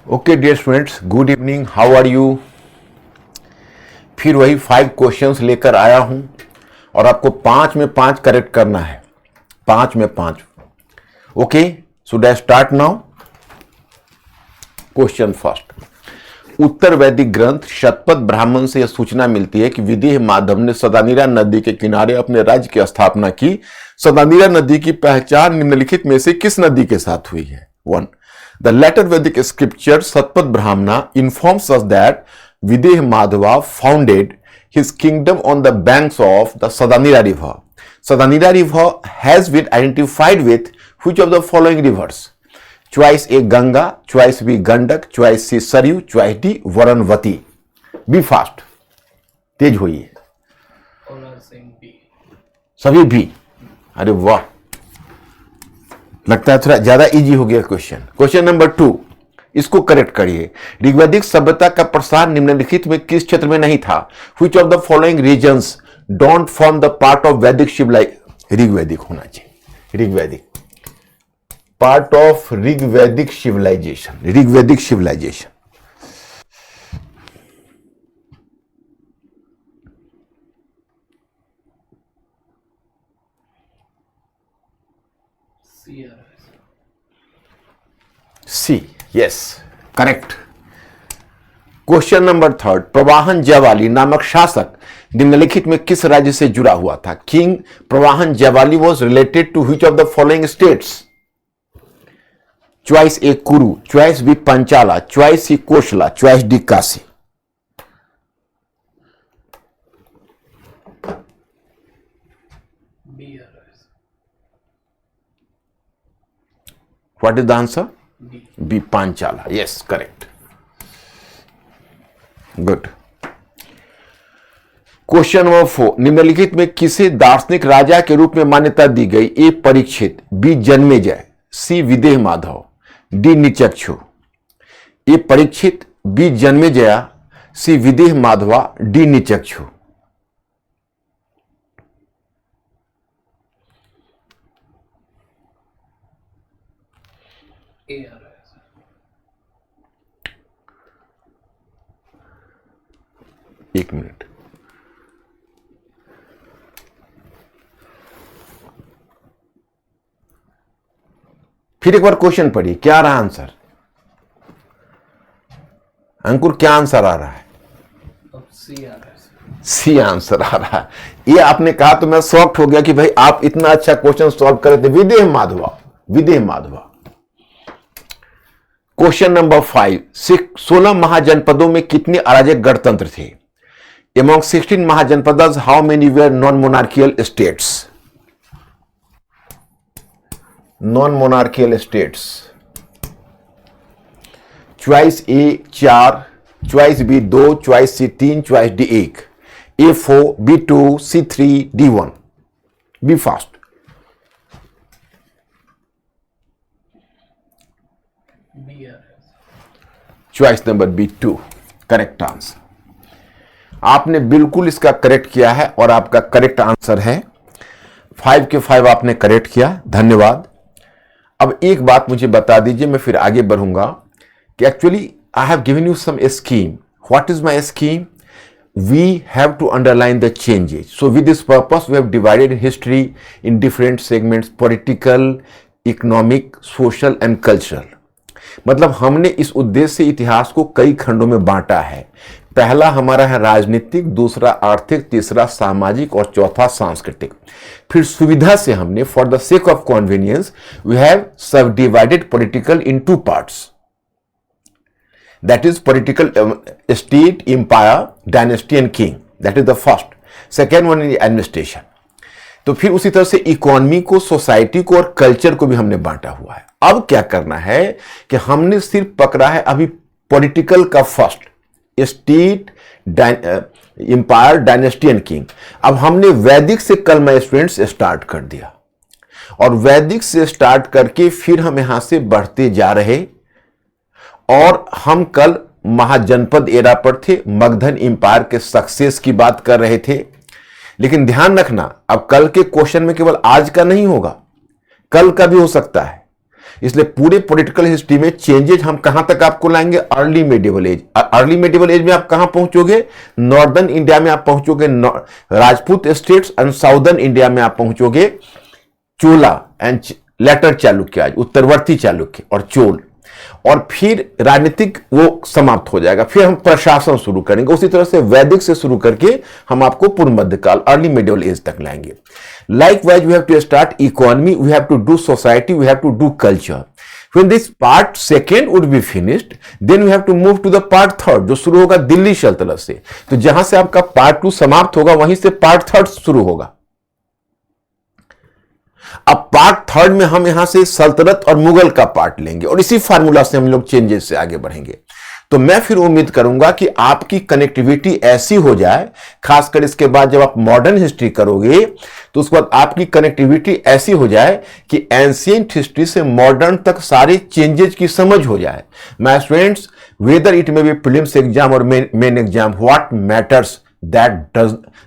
Okay dear students, good evening, how are you. फिर वही 5 questions लेकर आया हूं और आपको 5 में 5 करेक्ट करना है। 5 में 5। Okay, should I start now. Question first. उत्तर वैदिक ग्रंथ शतपथ ब्राह्मण से यह सूचना मिलती है कि विदेह माधव ने सदानीरा नदी के किनारे अपने राज्य की स्थापना की। सदानीरा नदी की पहचान निम्नलिखित में से किस नदी के साथ हुई है? 1. The later Vedic scripture Satpat Brahmana informs us that Videha Madhava founded his kingdom on the banks of the Sadanira river. Sadanira river has been identified with which of the following rivers? Choice A Ganga, choice B Gandak, choice C Saryu, choice D Varanvati. Be fast. तेज होइए। सभी भी। अरे वाह, लगता है थोड़ा ज्यादा easy हो गया क्वेश्चन। क्वेश्चन नंबर 2, इसको करेक्ट करिए। ऋग्वैदिक सभ्यता का प्रसार निम्नलिखित में किस क्षेत्र में नहीं था? Which of the following regions don't form the part of Vedic civilization? ऋग्वैदिक होना चाहिए। ऋग्वैदिक पार्ट ऑफ ऋग्वैदिक सिविलाइजेशन। ऋग्वैदिक civilisation. C, yes, correct. Question number 3, Pravahan Jaivali नामक शासक निम्नलिखित में किस राज्य से जुड़ा हुआ था? King Pravahan Jaivali was related to which of the following states? Choice a Kuru, choice b Panchala, choice c Koshala, choice d Kashi. What is the answer? B Panchala. Yes, correct, good. Question number 4, निम्नलिखित में किसे दार्शनिक राजा के रूप में मान्यता दी गई? ए परीक्षित, बी जन्मेजय, सी विदेह माधव, डी निचक्षु। ए परीक्षित, बी जन्मेजय, सी विदेह माधवा, डी निचक्षु। एक मिनट, फिर एक बार क्वेश्चन पढ़िए। क्या रहा आंसर? अंकुर, क्या आंसर आ रहा है? सी आंसर आ रहा है। ये आपने कहा तो मैं शॉक्ड हो गया कि भाई आप इतना अच्छा क्वेश्चन सॉल्व कर रहे थे। विदेह माधवा, विदेह माधवा। क्वेश्चन नंबर 5, 16 महाजनपदों में कितने अराजक गणतंत्र थे? Among 16 Mahajanpadas, how many were non-monarchical states? Non-monarchical states. Choice A 4, choice B 2, choice C 3, choice D 1. A 4, B 2, C 3, D 1. Be fast. Choice number B 2. Correct answer. आपने बिल्कुल इसका करेक्ट किया है और आपका करेक्ट आंसर है 5 के 5 आपने करेक्ट किया, धन्यवाद। अब एक बात मुझे बता दीजिए, मैं फिर आगे बढ़ूंगा कि actually I have given you some scheme. What is my scheme? We have to underline the changes. So with this purpose we have divided history in different segments, political, economic, social and cultural. मतलब हमने इस उद्देश्य से इतिहास को कई खंडों में बांटा है। पहला हमारा है राजनीतिक, दूसरा आर्थिक, तीसरा सामाजिक और चौथा सांस्कृतिक। फिर सुविधा से हमने for the sake of convenience we have सब divided political in 2 parts. That is political state, empire, dynasty and king. That is the first. Second one is administration. तो फिर उसी तरह से इकोनॉमी को, सोसाइटी को और कल्चर को भी हमने बांटा हुआ है। अब क्या करना है कि हमने सिर्फ पकड़ा है अभी पॉलिटिकल का first, state, empire, dynasty and king. अब हमने वैदिक से कल मैं स्टूडेंट्स स्टार्ट कर दिया और वैदिक से स्टार्ट करके फिर हम यहां से बढ़ते जा रहे और हम कल महाजनपद एरा पर थे, मगधन एम्पायर के सक्सेस की बात कर रहे थे। लेकिन ध्यान रखना, अब कल के क्वेश्चन में केवल आज का नहीं होगा, कल का भी हो सकता है। इसलिए पूरे पॉलिटिकल हिस्ट्री में चेंजेज हम कहां तक आपको लाएंगे, early medieval age. Early medieval age में आप कहां पहुंचोगे, नॉर्दर्न इंडिया में आप पहुंचोगे, Rajput states, and southern India में आप पहुंचोगे चोला एंड लेटर चालुक्य, उत्तरवर्ती चालुक्य और चोल, और फिर राजनीतिक वो समाप्त हो जाएगा, फिर हम प्रशासन शुरू करेंगे। उसी तरह से वैदिक से शुरू करके हम आपको पूर्व मध्यकाल, अर्ली मिडिवल एज तक लाएंगे। Likewise, we have to start economy, we have to do society, we have to do culture. When this part second would be finished, then we have to move to the part third, जो शुरू होगा दिल्ली सल्तनत से। तो जहां से आपका part 2 समाप्त होगा, वहीं से पार्ट 3 शुरू होगा। अब पार्ट 3 में हम यहां से सल्तनत और मुगल का पार्ट लेंगे, और इसी फार्मूला से हम लोग चेंजेस से आगे बढ़ेंगे। तो मैं फिर उम्मीद करूंगा कि आपकी कनेक्टिविटी ऐसी हो जाए, खासकर इसके बाद जब आप मॉडर्न हिस्ट्री करोगे, तो उसके बाद आपकी कनेक्टिविटी ऐसी हो जाए कि एंशिएंट हिस्ट्री से मॉडर्न तक सारे चेंजेस की समझ हो जाए। My students, whether it may be prelims exam और main exam, what matters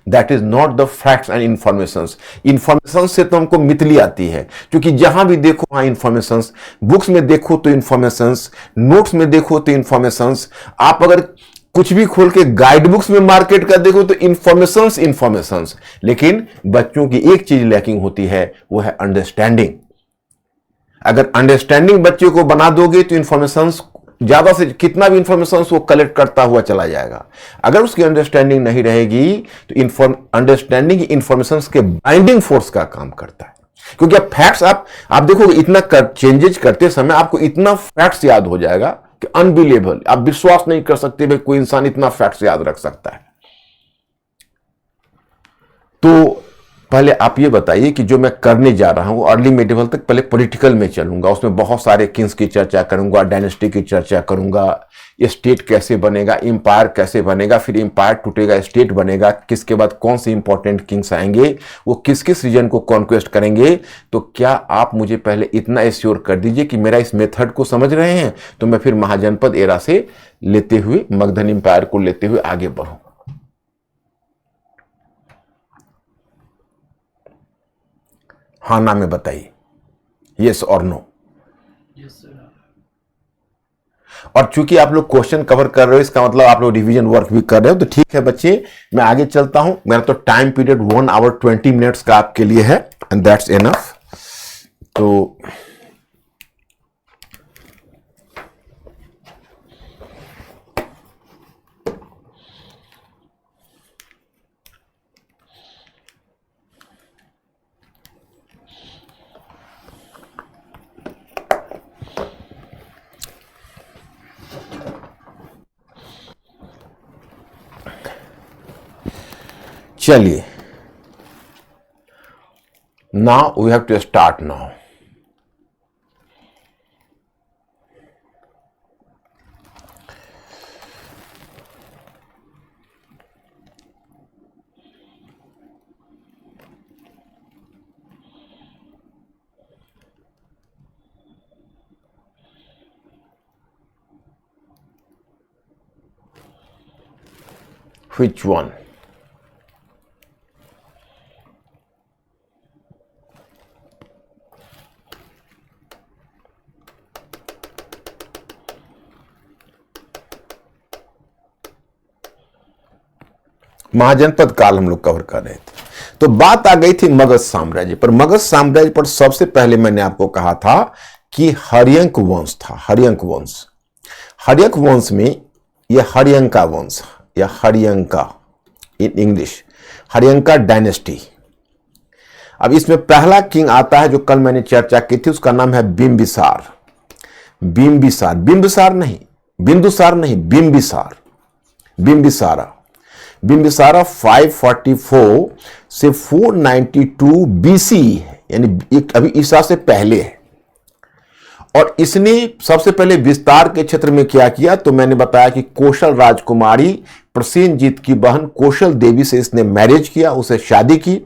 that is not the facts and informations. Informations से तो हमको मितली आती है, क्योंकि जहां भी देखो वहां इंफॉर्मेशंस, बुक्स में देखो तो इंफॉर्मेशंस, नोट्स में देखो तो इंफॉर्मेशंस, आप अगर कुछ भी खोल के गाइड बुक्स में मार्केट का देखो तो इंफॉर्मेशंस। लेकिन बच्चों की एक चीज लैकिंग होती है, वो है अंडरस्टैंडिंग। अगर अंडरस्टैंडिंग बच्चे को बना दोगे तो इंफॉर्मेशंस ज्यादा से कितना भी इंफॉर्मेशन वो कलेक्ट करता हुआ चला जाएगा। अगर उसकी अंडरस्टैंडिंग नहीं रहेगी तो अंडरस्टैंडिंग इंफॉर्मेशन के बाइंडिंग फोर्स का काम करता है। क्योंकि अब फैक्ट्स आप देखोगे, इतना चेंजेज करते समय आपको इतना फैक्ट्स याद हो जाएगा कि अनबिलीवेबल, आप विश्वास नहीं कर सकते भाई कोई इंसान इतना फैक्ट्स याद रख सकता है। तो पहले आप ये बताइए कि जो मैं करने जा रहा हूं अर्ली मेडिवल तक, पहले पॉलिटिकल में चलूंगा, उसमें बहुत सारे किंग्स की चर्चा करूंगा, डायनेस्टी की चर्चा करूंगा, स्टेट कैसे बनेगा, एम्पायर कैसे बनेगा, फिर एम्पायर टूटेगा स्टेट बनेगा, किसके बाद कौन से इंपॉर्टेंट किंग्स आएंगे, वो किस किस रीजन को कॉन्क्वेस्ट करेंगे। तो क्या आप मुझे पहले इतना एश्योर कर दीजिए कि मेरा इस मेथड को समझ रहे हैं, तो मैं फिर महाजनपद एरा से लेते हुए मगधन एम्पायर को लेते हुए आगे बढ़ूं। हाँ ना में बताइए, यस और नो। और चूंकि आप लोग क्वेश्चन कवर कर रहे हो, इसका मतलब आप लोग रिवीजन वर्क भी कर रहे हो, तो ठीक है बच्चे, मैं आगे चलता हूं। मेरा तो टाइम पीरियड 1 आवर 20 मिनट्स का आपके लिए है, एंड दैट्स इनफ। तो चलिए, now we have to start now. Which one? महाजनपद काल हम लोग कवर कर रहे थे, तो बात आ गई थी मगध साम्राज्य पर। मगध साम्राज्य पर सबसे पहले मैंने आपको कहा था कि हर्यंक वंश था, हर्यंक वंश। हर्यंक वंश में यह हर्यंका वंश या हर्यंका इन इंग्लिश, हर्यंका डायनेस्टी। अब इसमें पहला किंग आता है जो कल मैंने चर्चा की थी, उसका नाम है बिंबिसार। बिंबिसार, बिंबिसार नहीं, बिंदुसार नहीं, बिंबिसार, बिंबिसारा। बिंबिसारा 544 से 492 बीसी है, यानी अभी ईसा से पहले है। और इसने सबसे पहले विस्तार के क्षेत्र में क्या किया, तो मैंने बताया कि कौशल राजकुमारी प्रसेनजीत की बहन कौशल देवी से इसने मैरिज किया, उसे शादी की।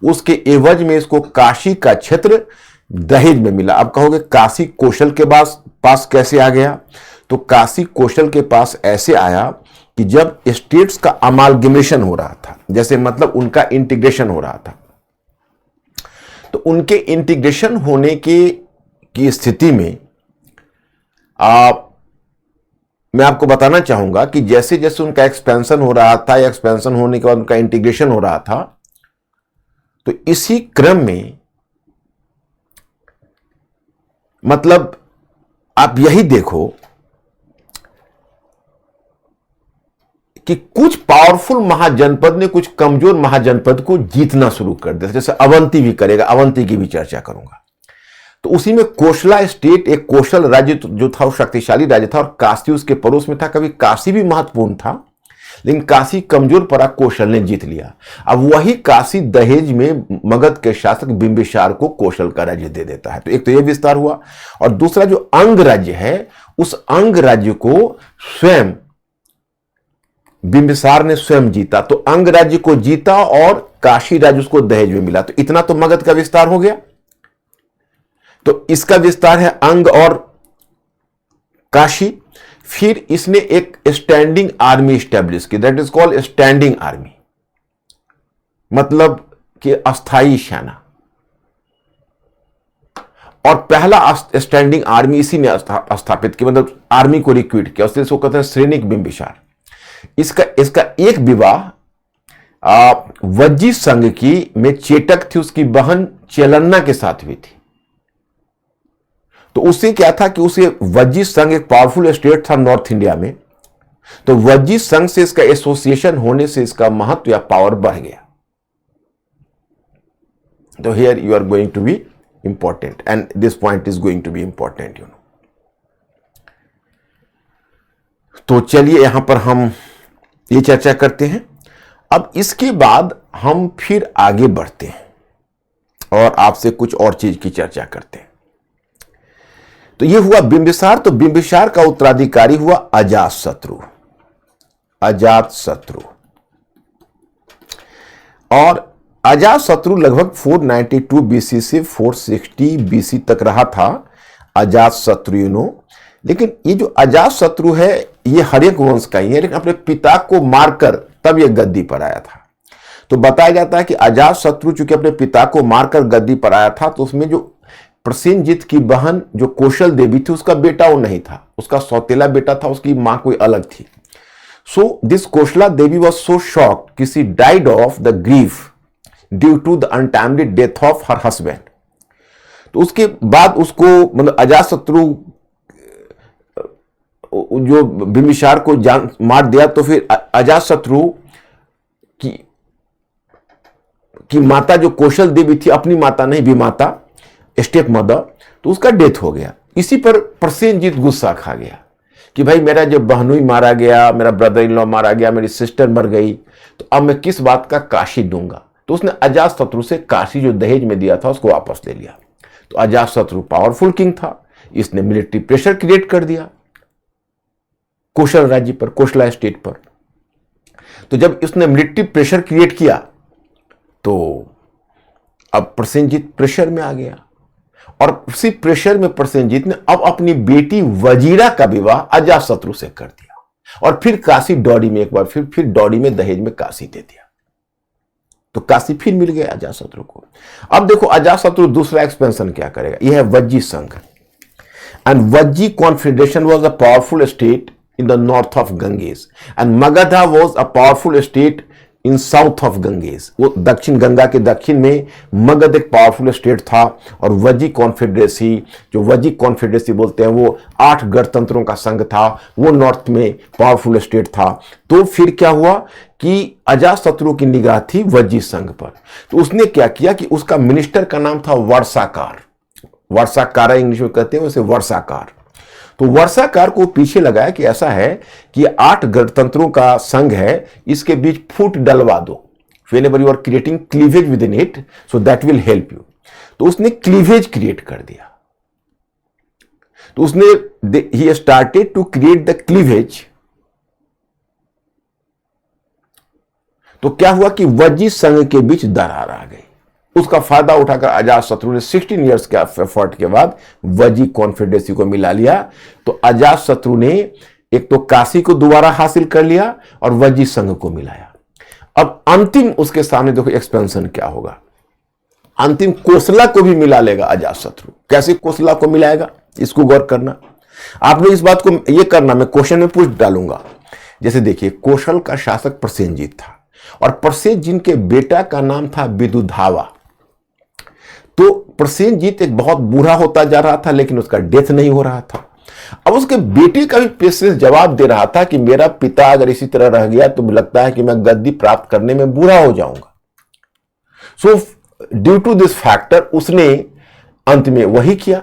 उसके एवज में इसको काशी का क्षेत्र दहेज में मिला। अब कहोगे काशी कौशल के पास कैसे आ गया, तो काशी कौशल के पास ऐसे आया कि जब स्टेट्स का अमालगमेशन हो रहा था, जैसे मतलब उनका इंटीग्रेशन हो रहा था, तो उनके इंटीग्रेशन होने के की स्थिति में मैं आपको बताना चाहूंगा कि जैसे जैसे उनका एक्सपेंशन हो रहा था या एक्सपेंशन होने के बाद उनका इंटीग्रेशन हो रहा था, तो इसी क्रम में मतलब आप यही देखो कि कुछ पावरफुल महाजनपद ने कुछ कमजोर महाजनपद को जीतना शुरू कर दिया। जैसे अवंती भी करेगा, अवंती की भी चर्चा करूंगा। तो उसी में कोशला स्टेट एक कोशल राज्य जो था वो शक्तिशाली राज्य था और काशी उसके पड़ोस में था। कभी काशी भी महत्वपूर्ण था, लेकिन काशी कमजोर पड़ा, कोशल ने जीत लिया। अब वही काशी दहेज में मगध के शासक बिंबिसार को कोशल का राज्य दे देता है। तो एक तो यह विस्तार हुआ, और दूसरा जो अंग राज्य है उस अंग राज्य को स्वयं बिंबिसार ने स्वयं जीता। तो अंग राज्य को जीता और काशी राज्य उसको दहेज में मिला। तो इतना तो मगध का विस्तार हो गया। तो इसका विस्तार है अंग और काशी। फिर इसने एक स्टैंडिंग आर्मी स्टैब्लिश की, that is called standing army, मतलब कि अस्थाई सेना। और पहला स्टैंडिंग आर्मी इसी ने स्थापित की, मतलब आर्मी को रिक्रूट किया। उससे इसको कहते हैं सैनिक बिंबिसार। इसका एक विवाह वज्जी संघ की में चेटक थी, उसकी बहन चेलन्ना के साथ हुई थी। तो उससे क्या था कि उसे वज्जी संघ एक पावरफुल स्टेट था नॉर्थ इंडिया में, तो वज्जी संघ से इसका एसोसिएशन होने से इसका महत्व या पावर बढ़ गया। तो here you are going to be important and this point is going to be important, you know. तो चलिए यहां पर हम ये चर्चा करते हैं। अब इसके बाद हम फिर आगे बढ़ते हैं और आपसे कुछ और चीज की चर्चा करते हैं। तो ये हुआ बिंबिसार। तो बिंबिसार का उत्तराधिकारी हुआ अजातशत्रु। अजातशत्रु और अजातशत्रु लगभग 492 बीसी से 460 बीसी तक रहा था अजातशत्रु, यू नो। लेकिन ये जो अजातशत्रु है ये हर्यक वंश का ही है, लेकिन अपने पिता को मारकर तब ये गद्दी पर आया था। तो बताया जाता है कि अजातशत्रु चूंकि अपने पिता को मारकर गद्दी पर आया था, तो उसमें जो प्रसेनजीत की बहन जो कौशल देवी थी उसका बेटा वो नहीं था, उसका सौतेला बेटा था, उसकी मां कोई अलग थी। So this Kaushala Devi was so shocked कि she died of the grief due to the untimely death of her husband. तो उसके बाद उसको मतलब अजातशत्रु जो बिंबिसार को जान मार दिया। तो फिर अजातशत्रु की माता जो कौशल देवी थी, अपनी माता नहीं विमाता, स्टेप मदर, तो उसका डेथ हो गया। इसी पर प्रसेनजीत गुस्सा खा गया कि भाई मेरा जब बहनोई मारा गया, मेरा ब्रदर इन लॉ मारा गया, मेरी सिस्टर मर गई, तो अब मैं किस बात का काशी दूंगा। तो उसने अजातशत्रु से काशी जो दहेज में दिया था उसको वापस ले लिया। तो अजातशत्रु पावरफुल किंग था, इसने मिलिट्री प्रेशर क्रिएट कर दिया कोशल राज्य पर, कोशला स्टेट पर। तो जब इसने मिलिट्री प्रेशर क्रिएट किया तो अब प्रसेनजीत प्रेशर में आ गया, और उसी प्रेशर में प्रसेनजीत ने अब अपनी बेटी वजीरा का विवाह अजातशत्रु से कर दिया, और फिर काशी डौडी में एक बार फिर डौडी में दहेज में काशी दे दिया। तो काशी फिर मिल गया अजातशत्रु को। अब देखो अजातशत्रु दूसरा एक्सपेंशन क्या करेगा, यह है वज्जी संघ। And Vajji confederation was a powerful state in the north of Ganges, and Magadha was a powerful state in south of Ganges. वो दक्षिण गंगा के दक्षिण में मगध एक पावरफुल स्टेट था, और वज्जी कॉन्फेडरेसी, जो वज्जी कॉन्फेडरेसी बोलते हैं, वो 8 गणतंत्रों का संघ था, वो नॉर्थ में पावरफुल स्टेट था। तो फिर क्या हुआ कि अजातशत्रु की निगाह थी वज्जी संघ पर। तो उसने क्या किया कि उसका मिनिस्टर का नाम था वर्षाकार। वर्षाकार इंग्लिश में कहते हैं, उसे वर्षाकार। तो वर्षाकार को पीछे लगाया कि ऐसा है कि 8 गणतंत्रों का संघ है, इसके बीच फूट डलवा दो। whenever you are creating cleavage within it, so that will help you. तो उसने क्लीवेज क्रिएट कर दिया। तो उसने he started to create the cleavage। तो क्या हुआ कि वज्जी संघ के बीच दरार आ गई। उसका फायदा उठाकर अजातशत्रु ने 16 इयर्स के एफर्ट के बाद वज्जी कॉन्फेडरेसी को मिला लिया। तो अजातशत्रु ने एक तो काशी को दोबारा हासिल कर लिया और वज्जी संघ को मिलाया। अब अंतिम उसके सामने देखो एक्सपेंशन क्या होगा। अंतिम कोसला को भी मिला लेगा अजातशत्रु। कैसे कोसला को मिलाएगा, इसको गौर करना। आप लोग इस बात को ये करना, मैं क्वेश्चन में पूछ डालूंगा। जैसे देखिए, कौशल का शासक प्रसेनजीत था और प्रसेनजीत के बेटा का नाम था विदुधावा। तो प्रसेनजीत एक बहुत बूढ़ा होता जा रहा था, लेकिन उसका डेथ नहीं हो रहा था। अब उसके बेटे का भी पेशेंस जवाब दे रहा था कि मेरा पिता अगर इसी तरह रह गया तो लगता है कि मैं गद्दी प्राप्त करने में बूढ़ा हो जाऊंगा। So due to this factor उसने अंत में वही किया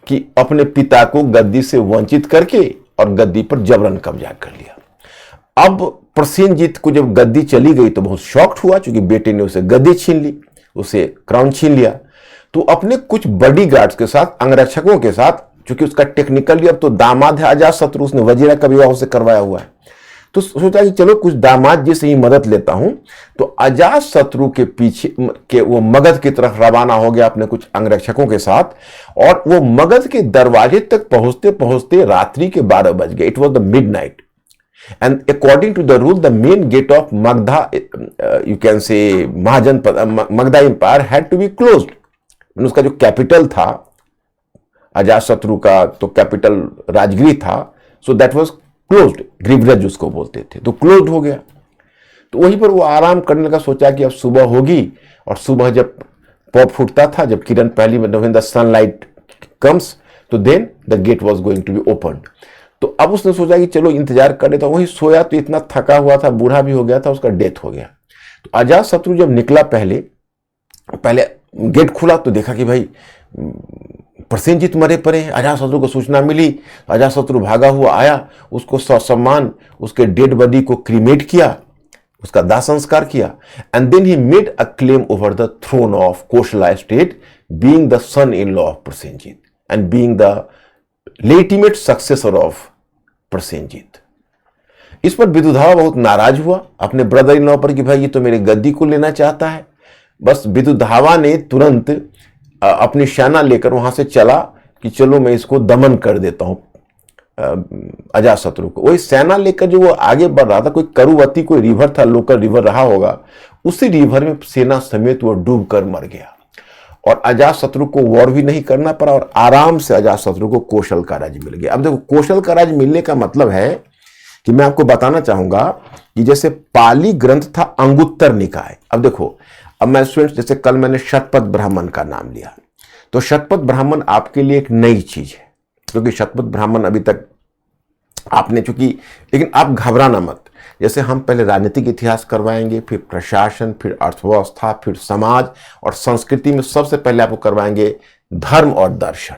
कि अपने पिता को गद्दी से वंचित करके और गद्दी पर जबरन कब्जा कर लिया। अब प्रसेनजीत को जब गद्दी चली गई तो बहुत शॉक्ड हुआ, क्योंकि बेटे ने उसे गद्दी छीन ली, उसे क्राउन छीन लिया। तो अपने कुछ बॉडीगार्ड्स के साथ, अंगरक्षकों के साथ, क्योंकि उसका टेक्निकली अब तो दामाद है अजातशत्रु, उसने वजीरा का विवाह उससे करवाया हुआ है, तो सोचा कि चलो कुछ दामाद जी से ही मदद लेता हूं। तो अजातशत्रु के पीछे के वो मगध की तरफ रवाना हो गया अपने कुछ अंगरक्षकों के साथ, और वो मगध के दरवाजे तक पहुंचते पहुंचते रात्रि के 12 बज गए। It was the midnight, and according to the rule the main gate of Magdha, you can say Magdha empire had to be closed। उसका जो कैपिटल था अजातशत्रु का, तो कैपिटल राजगृह था, सो दैट वाज क्लोज्ड, ग्रीवराज उसको बोलते थे, तो क्लोज्ड हो गया। तो वहीं पर वो आराम करने का सोचा कि अब सुबह होगी, और सुबह जब पॉप फूटता था, जब किरण पहली व्हेन द सनलाइट कम्स, तो then the gate was going to be opened. तो अब उसने सोचा कि चलो इंतजार कर लेता। वही सोया तो इतना थका हुआ था, बूढ़ा भी हो गया था, उसका डेथ हो गया। तो अजातशत्रु जब निकला, पहले गेट खुला तो देखा कि भाई प्रसेनजीत मरे पड़े हैं। अजातशत्रु को सूचना मिली, अजातशत्रु भागा हुआ आया, उसको ससम्मान उसके डेड बॉडी को क्रीमेट किया, उसका दाह संस्कार किया, and then he made a claim over the throne of Kosala state, being the son in law of Prasenjit and being the legitimate successor of Prasenjit. इस पर विदुधावा बहुत नाराज हुआ अपने ब्रदर इन लॉ पर कि भाई ये तो मेरे गद्दी को लेना चाहता है। बस विदुधावा ने तुरंत अपनी सेना लेकर वहां से चला कि चलो मैं इसको दमन कर देता हूं अजातशत्रु को। वही सेना लेकर जो वो आगे बढ़ रहा था, कोई करुवती कोई रिवर था, लोकल रिवर रहा होगा, उसी रिवर में सेना समेत वो डूब कर मर गया। और अजातशत्रु को वॉर भी नहीं करना पड़ा, और आराम से अजातशत्रु को कौशल का राज्य मिल गया। अब देखो, कौशल का राज्य मिलने का मतलब है कि मैं आपको बताना चाहूंगा कि जैसे पाली ग्रंथ था अंगुत्तर निकाय। अब देखो, अब मैं स्टूडेंट्स, जैसे कल मैंने शतपथ ब्राह्मण का नाम लिया, तो शतपथ ब्राह्मण आपके लिए एक नई चीज है, क्योंकि शतपथ ब्राह्मण अभी तक आपने चूंकि, लेकिन आप घबराना मत। जैसे हम पहले राजनीतिक इतिहास करवाएंगे, फिर प्रशासन, फिर अर्थव्यवस्था, फिर समाज और संस्कृति में सबसे पहले आपको करवाएंगे धर्म और दर्शन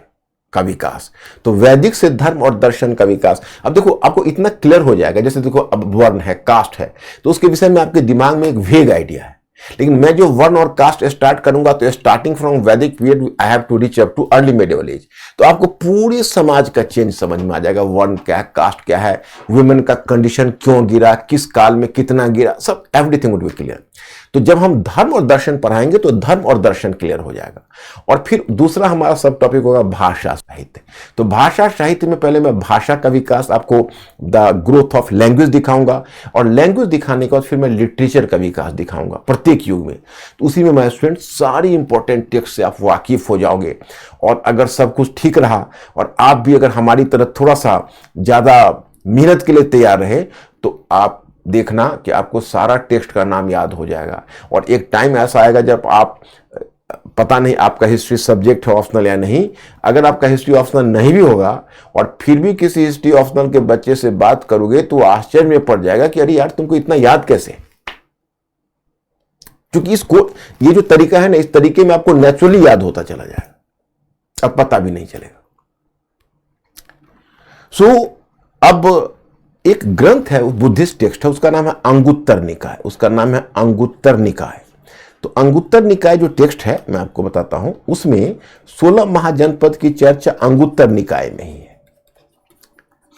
का विकास। तो वैदिक से धर्म और दर्शन का विकास। अब देखो, आपको इतना क्लियर हो जाएगा। जैसे देखो, अब वर्ण है, कास्ट है, तो उसके विषय में आपके दिमाग में एक वेग आइडिया है, लेकिन मैं जो वर्ण और कास्ट स्टार्ट करूंगा तो starting from Vedic period I have to reach up to early medieval age. तो आपको पूरे समाज का चेंज समझ में आ जाएगा। वर्ण क्या है, कास्ट क्या है, वुमेन का कंडीशन क्यों गिरा, किस काल में कितना गिरा, सब एवरीथिंग वुड बी क्लियर। तो जब हम धर्म और दर्शन पढ़ाएंगे तो धर्म और दर्शन क्लियर हो जाएगा। और फिर दूसरा हमारा सब टॉपिक होगा भाषा साहित्य। तो भाषा साहित्य में पहले मैं भाषा का विकास, आपको द ग्रोथ ऑफ लैंग्वेज दिखाऊंगा, और लैंग्वेज दिखाने के बाद फिर मैं लिटरेचर का विकास दिखाऊंगा प्रत्येक युग में। तो उसी में मैं स्टूडेंट सारी इंपॉर्टेंट टेक्स्ट से आप वाकिफ हो जाओगे। और अगर सब कुछ ठीक रहा और आप भी अगर हमारी तरह थोड़ा सा ज्यादा मेहनत के लिए तैयार रहे, तो आप देखना कि आपको सारा टेक्स्ट का नाम याद हो जाएगा। और एक टाइम ऐसा आएगा जब आप, पता नहीं आपका हिस्ट्री सब्जेक्ट है ऑप्शनल या नहीं, अगर आपका हिस्ट्री ऑप्शनल नहीं भी होगा और फिर भी किसी हिस्ट्री ऑप्शनल के बच्चे से बात करोगे तो आश्चर्य में पड़ जाएगा कि अरे यार तुमको इतना याद कैसे। क्योंकि इसको, ये जो तरीका है ना, इस तरीके में आपको नेचुरली याद होता चला जाएगा, अब पता भी नहीं चलेगा। अब एक ग्रंथ है, बुद्धिस्ट टेक्स्ट है, उसका नाम है अंगुत्तर निकाय। उसका नाम है अंगुत्तर निकाय। तो अंगुत्तर निकाय जो टेक्स्ट है, मैं आपको बताता हूं, उसमें 16 महाजनपद की चर्चा अंगुत्तर निकाय में ही है।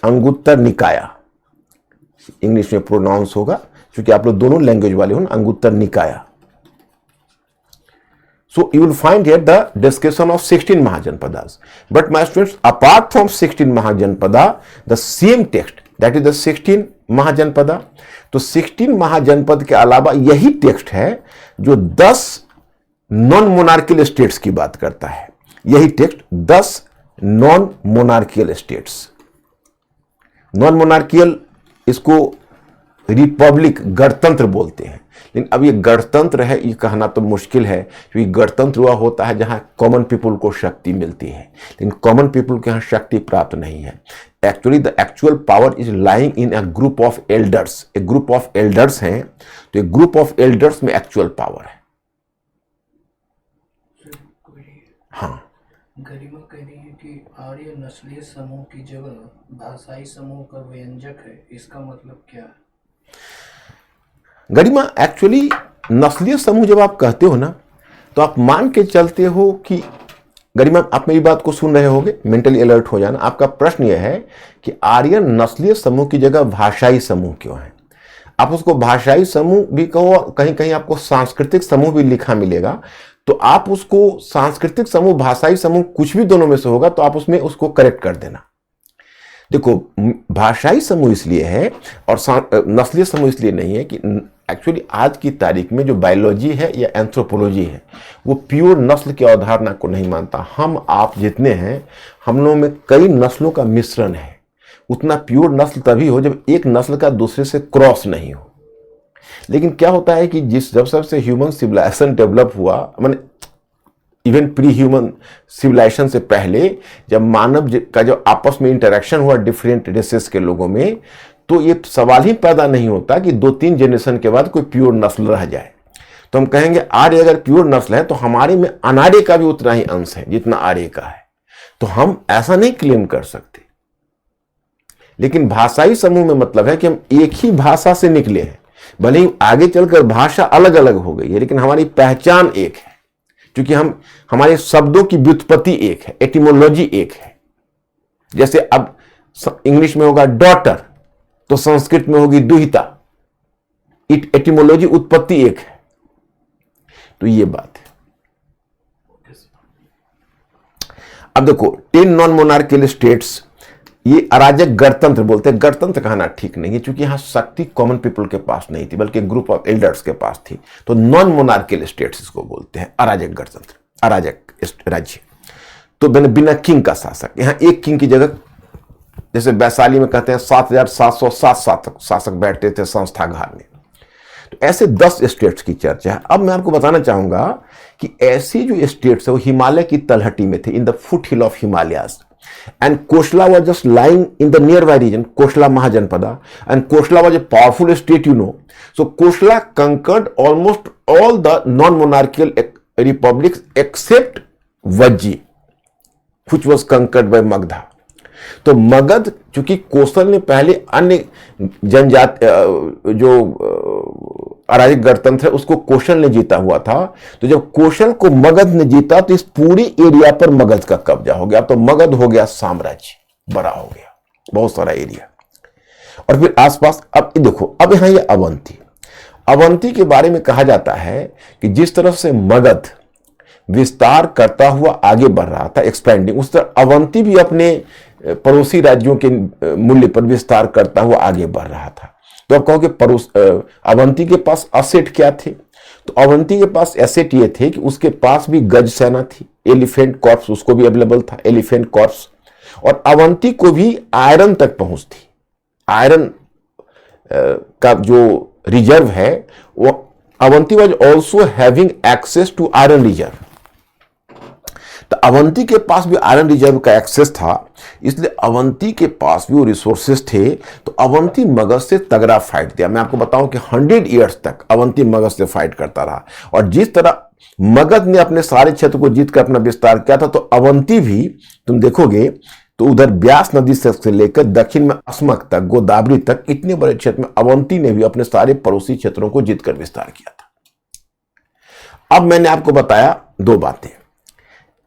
अंगुत्तर निकाया इंग्लिश में प्रोनाउंस होगा, क्योंकि आप लोग दोनों लैंग्वेज वाले हो ना, Anguttara निकाया। So you will find here the discussion of 16 Mahajanpadas. But my students, apart from 16 Mahajanpada, the same text, that is the 16 Mahajanpada, तो 16 महाजनपद के अलावा यही टेक्स्ट है जो 10 नॉन मोनार्कियल स्टेट्स की बात करता है। यही text 10 non monarchial states. Non monarchial, इसको रिपब्लिक, गणतंत्र बोलते हैं। लेकिन अब ये गणतंत्र है ये कहना तो मुश्किल है, क्योंकि गणतंत्र हुआ होता है जहां कॉमन पीपल को शक्ति मिलती है, लेकिन कॉमन पीपल के यहां शक्ति प्राप्त नहीं है। Actually the actual power is lying in a group of elders. एक ग्रुप ऑफ एल्डर्स हैं, तो एक ग्रुप ऑफ एल्डर्स में एक्चुअल पावर है। हाँ, गरिमा कह रही है कि आर्य नस्लीय समूह की जगह भाषाई समूह का व्यंजक है, इसका मतलब क्या है? गरिमा, एक्चुअली नस्लीय समूह जब आप कहते हो ना, तो आप मान के चलते हो कि, गरिमा आप मेरी बात को सुन रहे होगे, मेंटली अलर्ट हो जाना। आपका प्रश्न यह है कि आर्यन नस्लीय समूह की जगह भाषाई समूह क्यों है? आप उसको भाषाई समूह भी कहो, कहीं कहीं आपको सांस्कृतिक समूह भी लिखा मिलेगा, तो आप उसको सांस्कृतिक समूह, भाषाई समूह, कुछ भी दोनों में से होगा, तो आप उसमें उसको करेक्ट कर देना। देखो, भाषाई समूह इसलिए है और नस्लीय समूह इसलिए नहीं है कि एक्चुअली आज की तारीख में जो बायोलॉजी है या एंथ्रोपोलॉजी है, वो प्योर नस्ल की अवधारणा को नहीं मानता। हम आप जितने हैं, हम लोगों में कई नस्लों का मिश्रण है। उतना प्योर नस्ल तभी हो जब एक नस्ल का दूसरे से क्रॉस नहीं हो। लेकिन क्या होता है कि जब सबसे ह्यूमन सिविलाइजेशन डेवलप हुआ, माने इवन प्री ह्यूमन सिविलाइजेशन से पहले, जब मानव का जो आपस में इंटरेक्शन हुआ डिफरेंट रेसेस के लोगों में, तो ये सवाल ही पैदा नहीं होता कि 2-3 जनरेशन के बाद कोई प्योर नस्ल रह जाए। तो हम कहेंगे आर्य अगर प्योर नस्ल है तो हमारे में अनार्य का भी उतना ही अंश है जितना आर्य का है। तो हम ऐसा नहीं क्लेम कर सकते। लेकिन भाषाई समूह में मतलब है कि हम एक ही भाषा से निकले हैं, भले ही आगे चलकर भाषा अलग अलग हो गई है, लेकिन हमारी पहचान एक है, क्योंकि हमारे शब्दों की व्युत्पत्ति एक है, एटिमोलॉजी एक है। जैसे अब इंग्लिश में होगा डॉटर, तो संस्कृत में होगी दुहिता। एटिमोलॉजी, उत्पत्ति एक है। तो ये बात है। अब देखो, 10 नॉन मोनार्कियल स्टेट्स, ये अराजक गणतंत्र बोलते हैं। गणतंत्र कहना ठीक नहीं है, क्योंकि यहां शक्ति कॉमन पीपल के पास नहीं थी, बल्कि ग्रुप ऑफ एल्डर्स के पास थी। तो नॉन मोनार्कियल स्टेट्स इसको बोलते हैं, अराजक गणतंत्र, अराजक राज्य। तो बिना किंग का शासक, यहां एक किंग की जगह, जैसे वैशाली में कहते हैं 7,707 शासक बैठते थे संस्थागार में। तो ऐसे 10 स्टेट्स की चर्चा है। अब मैं आपको बताना चाहूंगा कि ऐसे जो स्टेट्स है वो हिमालय की तलहटी में थे, in the foot hill of Himalayas. And Kosala was just lying in the nearby region, Kosala Mahajanpada, and Kosala was a powerful state, you know. So Kosala conquered almost all the non-monarchical republics except Vajji, which was conquered by Magधा. तो मगध, चूंकि कौशल ने पहले अन्य जनजाति जो अराजक गणतंत्र है उसको कौशल ने जीता हुआ था, तो जब कौशल को मगध ने जीता तो इस पूरी एरिया पर मगध का कब्जा हो गया। तो मगध हो गया साम्राज्य, बड़ा हो गया, बहुत सारा एरिया। और फिर आसपास, अब देखो, अब यहां ये अवंती के बारे में कहा जाता है कि जिस तरह से मगध विस्तार करता हुआ आगे बढ़ रहा था, एक्सपेंडिंग, उस तरह अवंती भी अपने पड़ोसी राज्यों के मूल्य पर विस्तार करता हुआ आगे बढ़ रहा था। तो आप कहोगे अवंती के पास एसेट क्या थे? तो अवंती के पास एसेट ये थे कि उसके पास भी गज सेना थी, एलिफेंट कॉर्प्स उसको भी अवेलेबल था, एलिफेंट कॉर्प्स। और अवंती को भी आयरन तक पहुंच थी। आयरन का जो रिजर्व है वो, Avanti was also having access to iron reserve. तो अवंती के पास भी आयरन रिजर्व का एक्सेस था, इसलिए अवंती के पास भी वो रिसोर्सेस थे। तो अवंती मगध से तगड़ा फाइट दिया। मैं आपको बताऊं कि 100 ईयर्स तक अवंती मगध से फाइट करता रहा। और जिस तरह मगध ने अपने सारे क्षेत्र को जीतकर अपना विस्तार किया था, तो अवंती भी, तुम देखोगे तो उधर ब्यास नदी से लेकर दक्षिण में अस्मक तक, गोदावरी तक, इतने बड़े क्षेत्र में अवंती ने भी अपने सारे पड़ोसी क्षेत्रों को जीतकर विस्तार किया था। अब मैंने आपको बताया 2 बातें।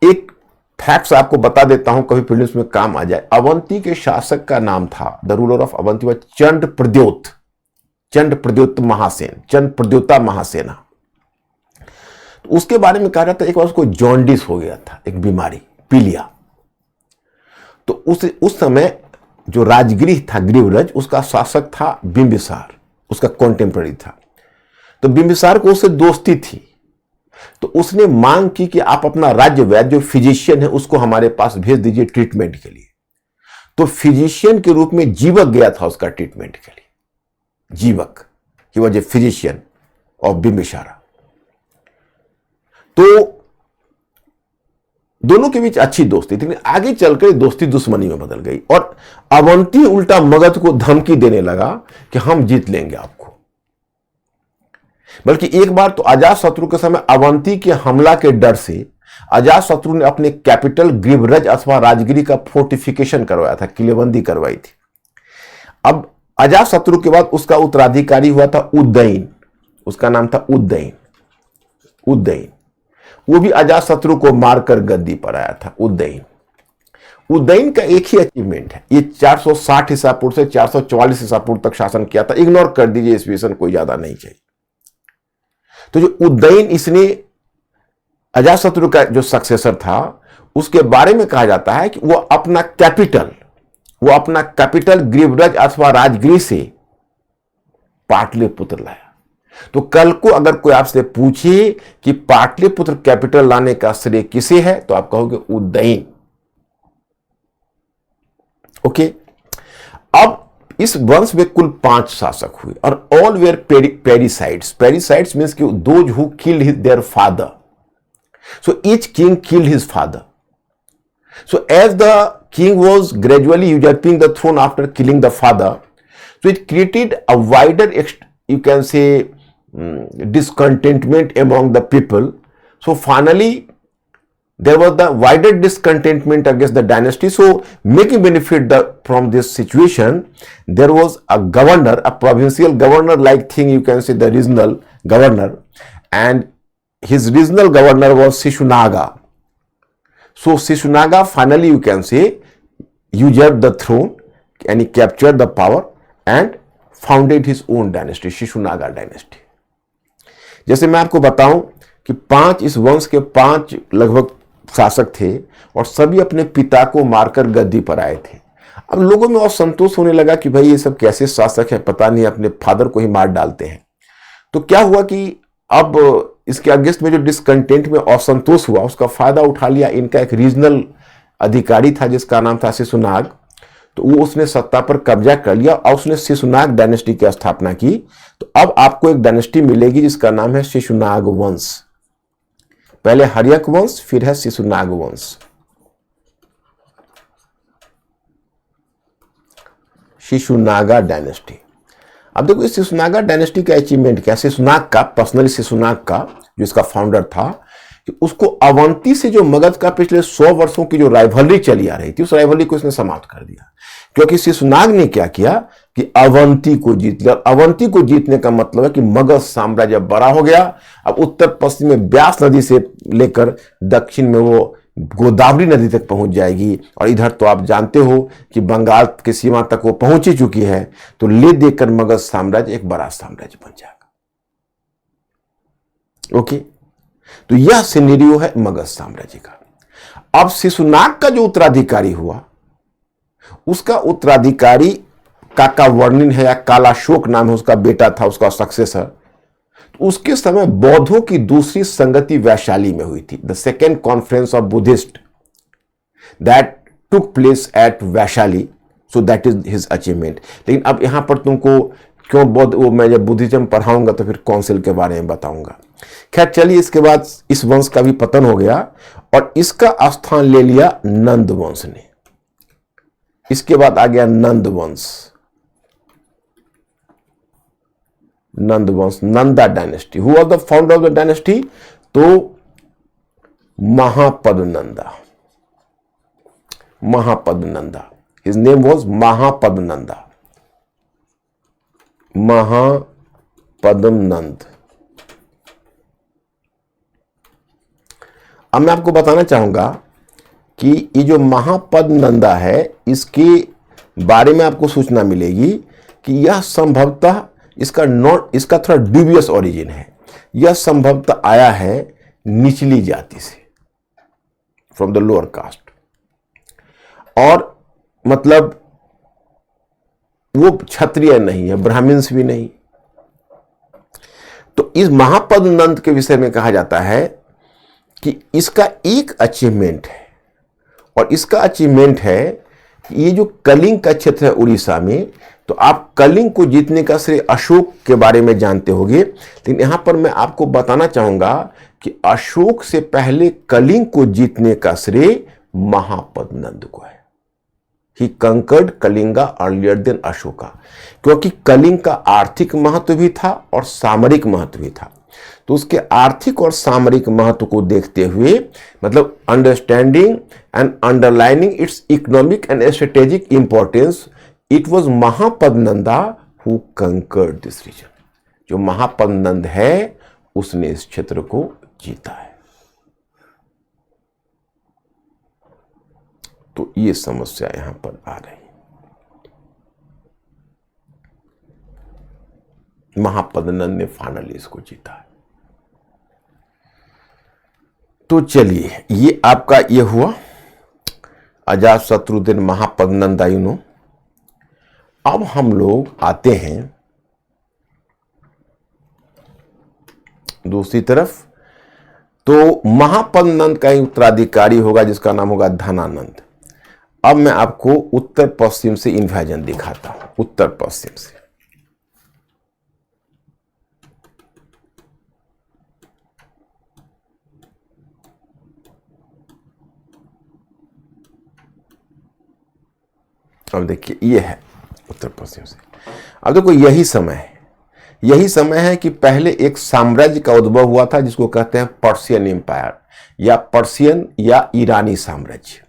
एक फैक्ट्स आपको बता देता हूं, कभी प्रीलिम्स में काम आ जाए। अवंती के शासक का नाम था, the ruler of Avanti, Chanda Pradyota Mahasena, Chanda Pradyota Mahasena. तो उसके बारे में कहा जाता है एक बार उसको जॉन्डिस हो गया था, एक बीमारी, पीलिया। तो उस समय जो राजगृह था, गृहरज, उसका शासक था बिंबिसार, उसका कॉन्टेम्पररी था। तो बिंबिसार को उससे दोस्ती थी। तो उसने मांग की कि आप अपना राज्य वैद्य जो फिजिशियन है उसको हमारे पास भेज दीजिए ट्रीटमेंट के लिए। तो फिजिशियन के रूप में जीवक गया था उसका ट्रीटमेंट के लिए। Jivaka, he was a physician of Bimbisara. तो दोनों के बीच अच्छी दोस्ती थी, लेकिन आगे चलकर दोस्ती दुश्मनी में बदल गई और अवंती उल्टा मगध को धमकी देने लगा कि हम जीत लेंगे आपको। बल्कि एक बार तो अजातशत्रु के समय अवंती के हमला के डर से अजातशत्रु ने अपने कैपिटल ग्रीवरज अथवा राजगिरी का फोर्टिफिकेशन करवाया था, किलेबंदी करवाई थी। अब अजातशत्रु के बाद उसका उत्तराधिकारी हुआ था उदयन, उसका नाम था उदयन। उदयन वो भी अजातशत्रु को मारकर गद्दी पर आया था। उदयन का एक ही अचीवमेंट है, ये 460 ईसा पूर्व से 444 ईसा पूर्व तक शासन किया था। इग्नोर कर दीजिए, ईस्वी कोई ज्यादा नहीं चाहिए। तो जो उदयन, इसने अजातशत्रु का जो सक्सेसर था उसके बारे में कहा जाता है कि वो अपना कैपिटल ग्रीवरज अथवा राजगिरी से पाटलिपुत्र लाया। तो कल को अगर कोई आपसे पूछे कि पाटलिपुत्र कैपिटल लाने का श्रेय किसे है तो आप कहोगे उदयन। ओके, अब इस वंश में कुल 5 शासक हुए और all were parricides. Parricides means कि those who killed their father. So each king killed his father. So as the king was gradually usurping the throne after killing the father, so it created a wider, you can say, discontentment among the people. So finally there was the wider discontentment against the dynasty. So making benefit from this situation, there was a governor, a provincial governor like thing, you can say the regional governor, and his regional governor was Shishunaga. So Shishunaga finally, you can say, usurped the throne and he captured the power and founded his own dynasty, Shishunaga dynasty. जैसे मैं आपको बताऊं कि 5 इस वंश के 5 लगभग शासक थे और सभी अपने पिता को मारकर गद्दी पर आए थे। अब लोगों में असंतोष होने लगा कि भाई ये सब कैसे शासक हैं, पता नहीं अपने फादर को ही मार डालते हैं। तो क्या हुआ कि अब इसके अगेंस्ट में जो डिसकंटेंट में असंतोष हुआ उसका फायदा उठा लिया इनका एक रीजनल अधिकारी था जिसका नाम था शिशुनाग। तो वो उसने सत्ता पर कब्जा कर लिया और उसने शिशुनाग डायनेस्टी की स्थापना की। तो अब आपको एक डायनेस्टी मिलेगी जिसका नाम है शिशुनाग वंश। पहले हर्यक वंश, फिर है शिशुनाग वंश। शिशुनागा डायनेस्टी। अब देखो इस शिशुनागा डायनेस्टी का अचीवमेंट क्या, शिशुनाग का, पर्सनली शिशुनाग का जो इसका फाउंडर था, कि उसको अवंती से जो मगध का पिछले 100 वर्षों की जो राइवलरी चली आ रही थी उस राइवलरी को इसने समाप्त कर दिया। क्योंकि शिशुनाग ने क्या किया कि अवंती को जीत लिया। अवंती को जीतने का मतलब है कि मगध साम्राज्य बड़ा हो गया। अब उत्तर पश्चिम में ब्यास नदी से लेकर दक्षिण में वो गोदावरी नदी तक पहुंच जाएगी और इधर तो आप जानते हो कि बंगाल की सीमा तक वो पहुंच ही चुकी है। तो ले देकर मगध साम्राज्य एक बड़ा साम्राज्य बन जाएगा। ओके, तो यह सिनेरियो है मगध साम्राज्य का। अब शिशुनाग का जो उत्तराधिकारी हुआ उसका उत्तराधिकारी काका वर्णिन है या कालाशोक नाम है, उसका बेटा था, उसका सक्सेसर। तो उसके समय बौद्धों की दूसरी संगति वैशाली में हुई थी, the second conference of Buddhist that took place at Vaishali. So that is his achievement. लेकिन अब यहां पर तुमको क्यों बौद्ध, वो मैं जब बुद्धिज्म पढ़ाऊंगा तो फिर काउंसिल के बारे में बताऊंगा। खैर चलिए, इसके बाद इस वंश का भी पतन हो गया और इसका स्थान ले लिया नंद वंश ने। इसके बाद आ गया नंद वंश, नंद वंश, Nanda dynasty. Who was the founder of the dynasty? तो महापदनंदा, महापदनंदा, हिज नेम वाज महापदनंदा, महापदनंद। अब मैं आपको बताना चाहूंगा कि ये जो महापदनंदा है इसके बारे में आपको सूचना मिलेगी कि यह संभवतः इसका थोड़ा ड्यूबियस ओरिजिन है। यह संभवतः आया है निचली जाति से, फ्रॉम द लोअर कास्ट, और मतलब वो क्षत्रिय नहीं है, ब्राह्मण्स भी नहीं। तो इस महापद नंद के विषय में कहा जाता है कि इसका एक अचीवमेंट है, और इसका अचीवमेंट है कि ये जो कलिंग का क्षेत्र है उड़ीसा में, तो आप कलिंग को जीतने का श्रेय अशोक के बारे में जानते होंगे, लेकिन यहां पर मैं आपको बताना चाहूंगा कि अशोक से पहले कलिंग को जीतने का श्रेय महापद नंद को है। He conquered Kalinga earlier than Ashoka, क्योंकि कलिंग का आर्थिक महत्व भी था और सामरिक महत्व भी था। तो उसके आर्थिक और सामरिक महत्व को देखते हुए, मतलब understanding and underlining its economic and strategic importance, it was Mahapadma Nanda who conquered this region. जो महापद नंद है उसने इस क्षेत्र को जीता है। तो ये समस्या यहां पर आ रही, महापद नंद ने फाइनली इसको जीता है। तो चलिए, ये आपका ये हुआ अजात शत्रुदिन महापद नंदायुनो। अब हम लोग आते हैं दूसरी तरफ। तो महापद नंद का ही उत्तराधिकारी होगा जिसका नाम होगा धनानंद। अब मैं आपको उत्तर पश्चिम से इन्वाजन दिखाता हूं, उत्तर पश्चिम से। अब देखिए, ये है उत्तर पश्चिम से। अब देखो, यही समय है कि पहले एक साम्राज्य का उद्भव हुआ था जिसको कहते हैं पर्शियन एम्पायर, या पर्शियन या ईरानी साम्राज्य।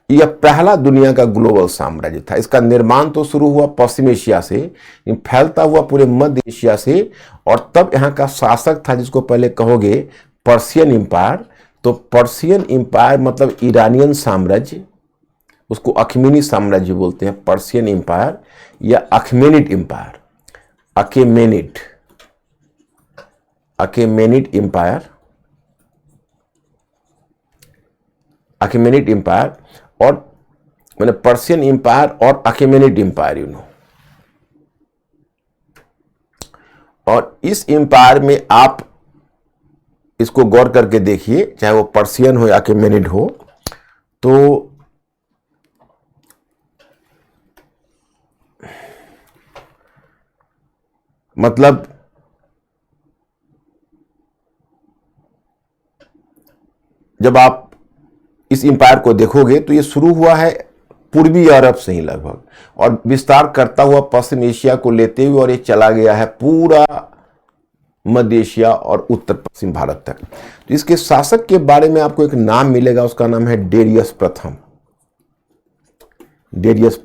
यह पहला दुनिया का ग्लोबल साम्राज्य था। इसका निर्माण तो शुरू हुआ पश्चिम एशिया से, फैलता हुआ पूरे मध्य एशिया से, और तब यहाँ का शासक था जिसको पहले कहोगे पर्शियन एम्पायर। तो पर्शियन एम्पायर मतलब ईरानियन साम्राज्य, उसको अखमेनी साम्राज्य बोलते हैं, पर्शियन एम्पायर या अखमेनिड एम्पायर, अकेमेनिड एम्पायर, और मैंने पर्शियन एम्पायर और अकेमेनिड एम्पायर, और इस एम्पायर में आप इसको गौर करके देखिए, चाहे वो पर्शियन हो या अकेमेनिड हो, तो मतलब जब आप इस एम्पायर को देखोगे तो ये शुरू हुआ है पूर्वी यूरोप से ही लगभग, और विस्तार करता हुआ पश्चिम एशिया को लेते हुए, और ये चला गया है पूरा मध्य एशिया और उत्तर पश्चिम भारत तक। तो इसके शासक के बारे में आपको एक नाम मिलेगा, उसका नाम है डेरियस प्रथम, डेरियस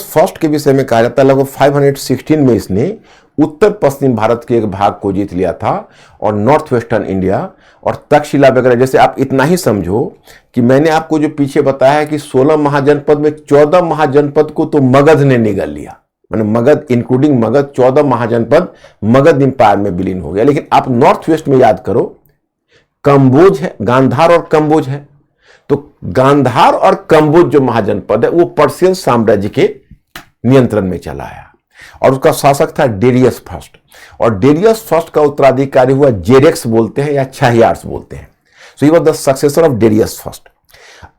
फर्स्ट के विषय में कहा जाता है लगभग 516 में इसने उत्तर पश्चिम भारत के एक भाग को जीत लिया था, और नॉर्थ वेस्टर्न इंडिया और तक्षशिला वगैरह। जैसे आप इतना ही समझो कि मैंने आपको जो पीछे बताया है कि 16 महाजनपद में 14 महाजनपद को तो मगध ने निगल लिया, मैंने मगध इंक्लूडिंग मगध, 14 महाजनपद मगध एम्पायर में विलीन हो गया। लेकिन आप नॉर्थ वेस्ट में याद करो, कंबोज है, गांधार और कंबोज है। तो गांधार और कंबोज जो महाजनपद है वो पर्शियन साम्राज्य के नियंत्रण में चला आया, और उसका शासक था डेरियस फर्स्ट, और डेरियस फर्स्ट का उत्तराधिकारी हुआ जेरेक्स बोलते हैं या छहियार्स बोलते हैं। So he was the successor of Darius first.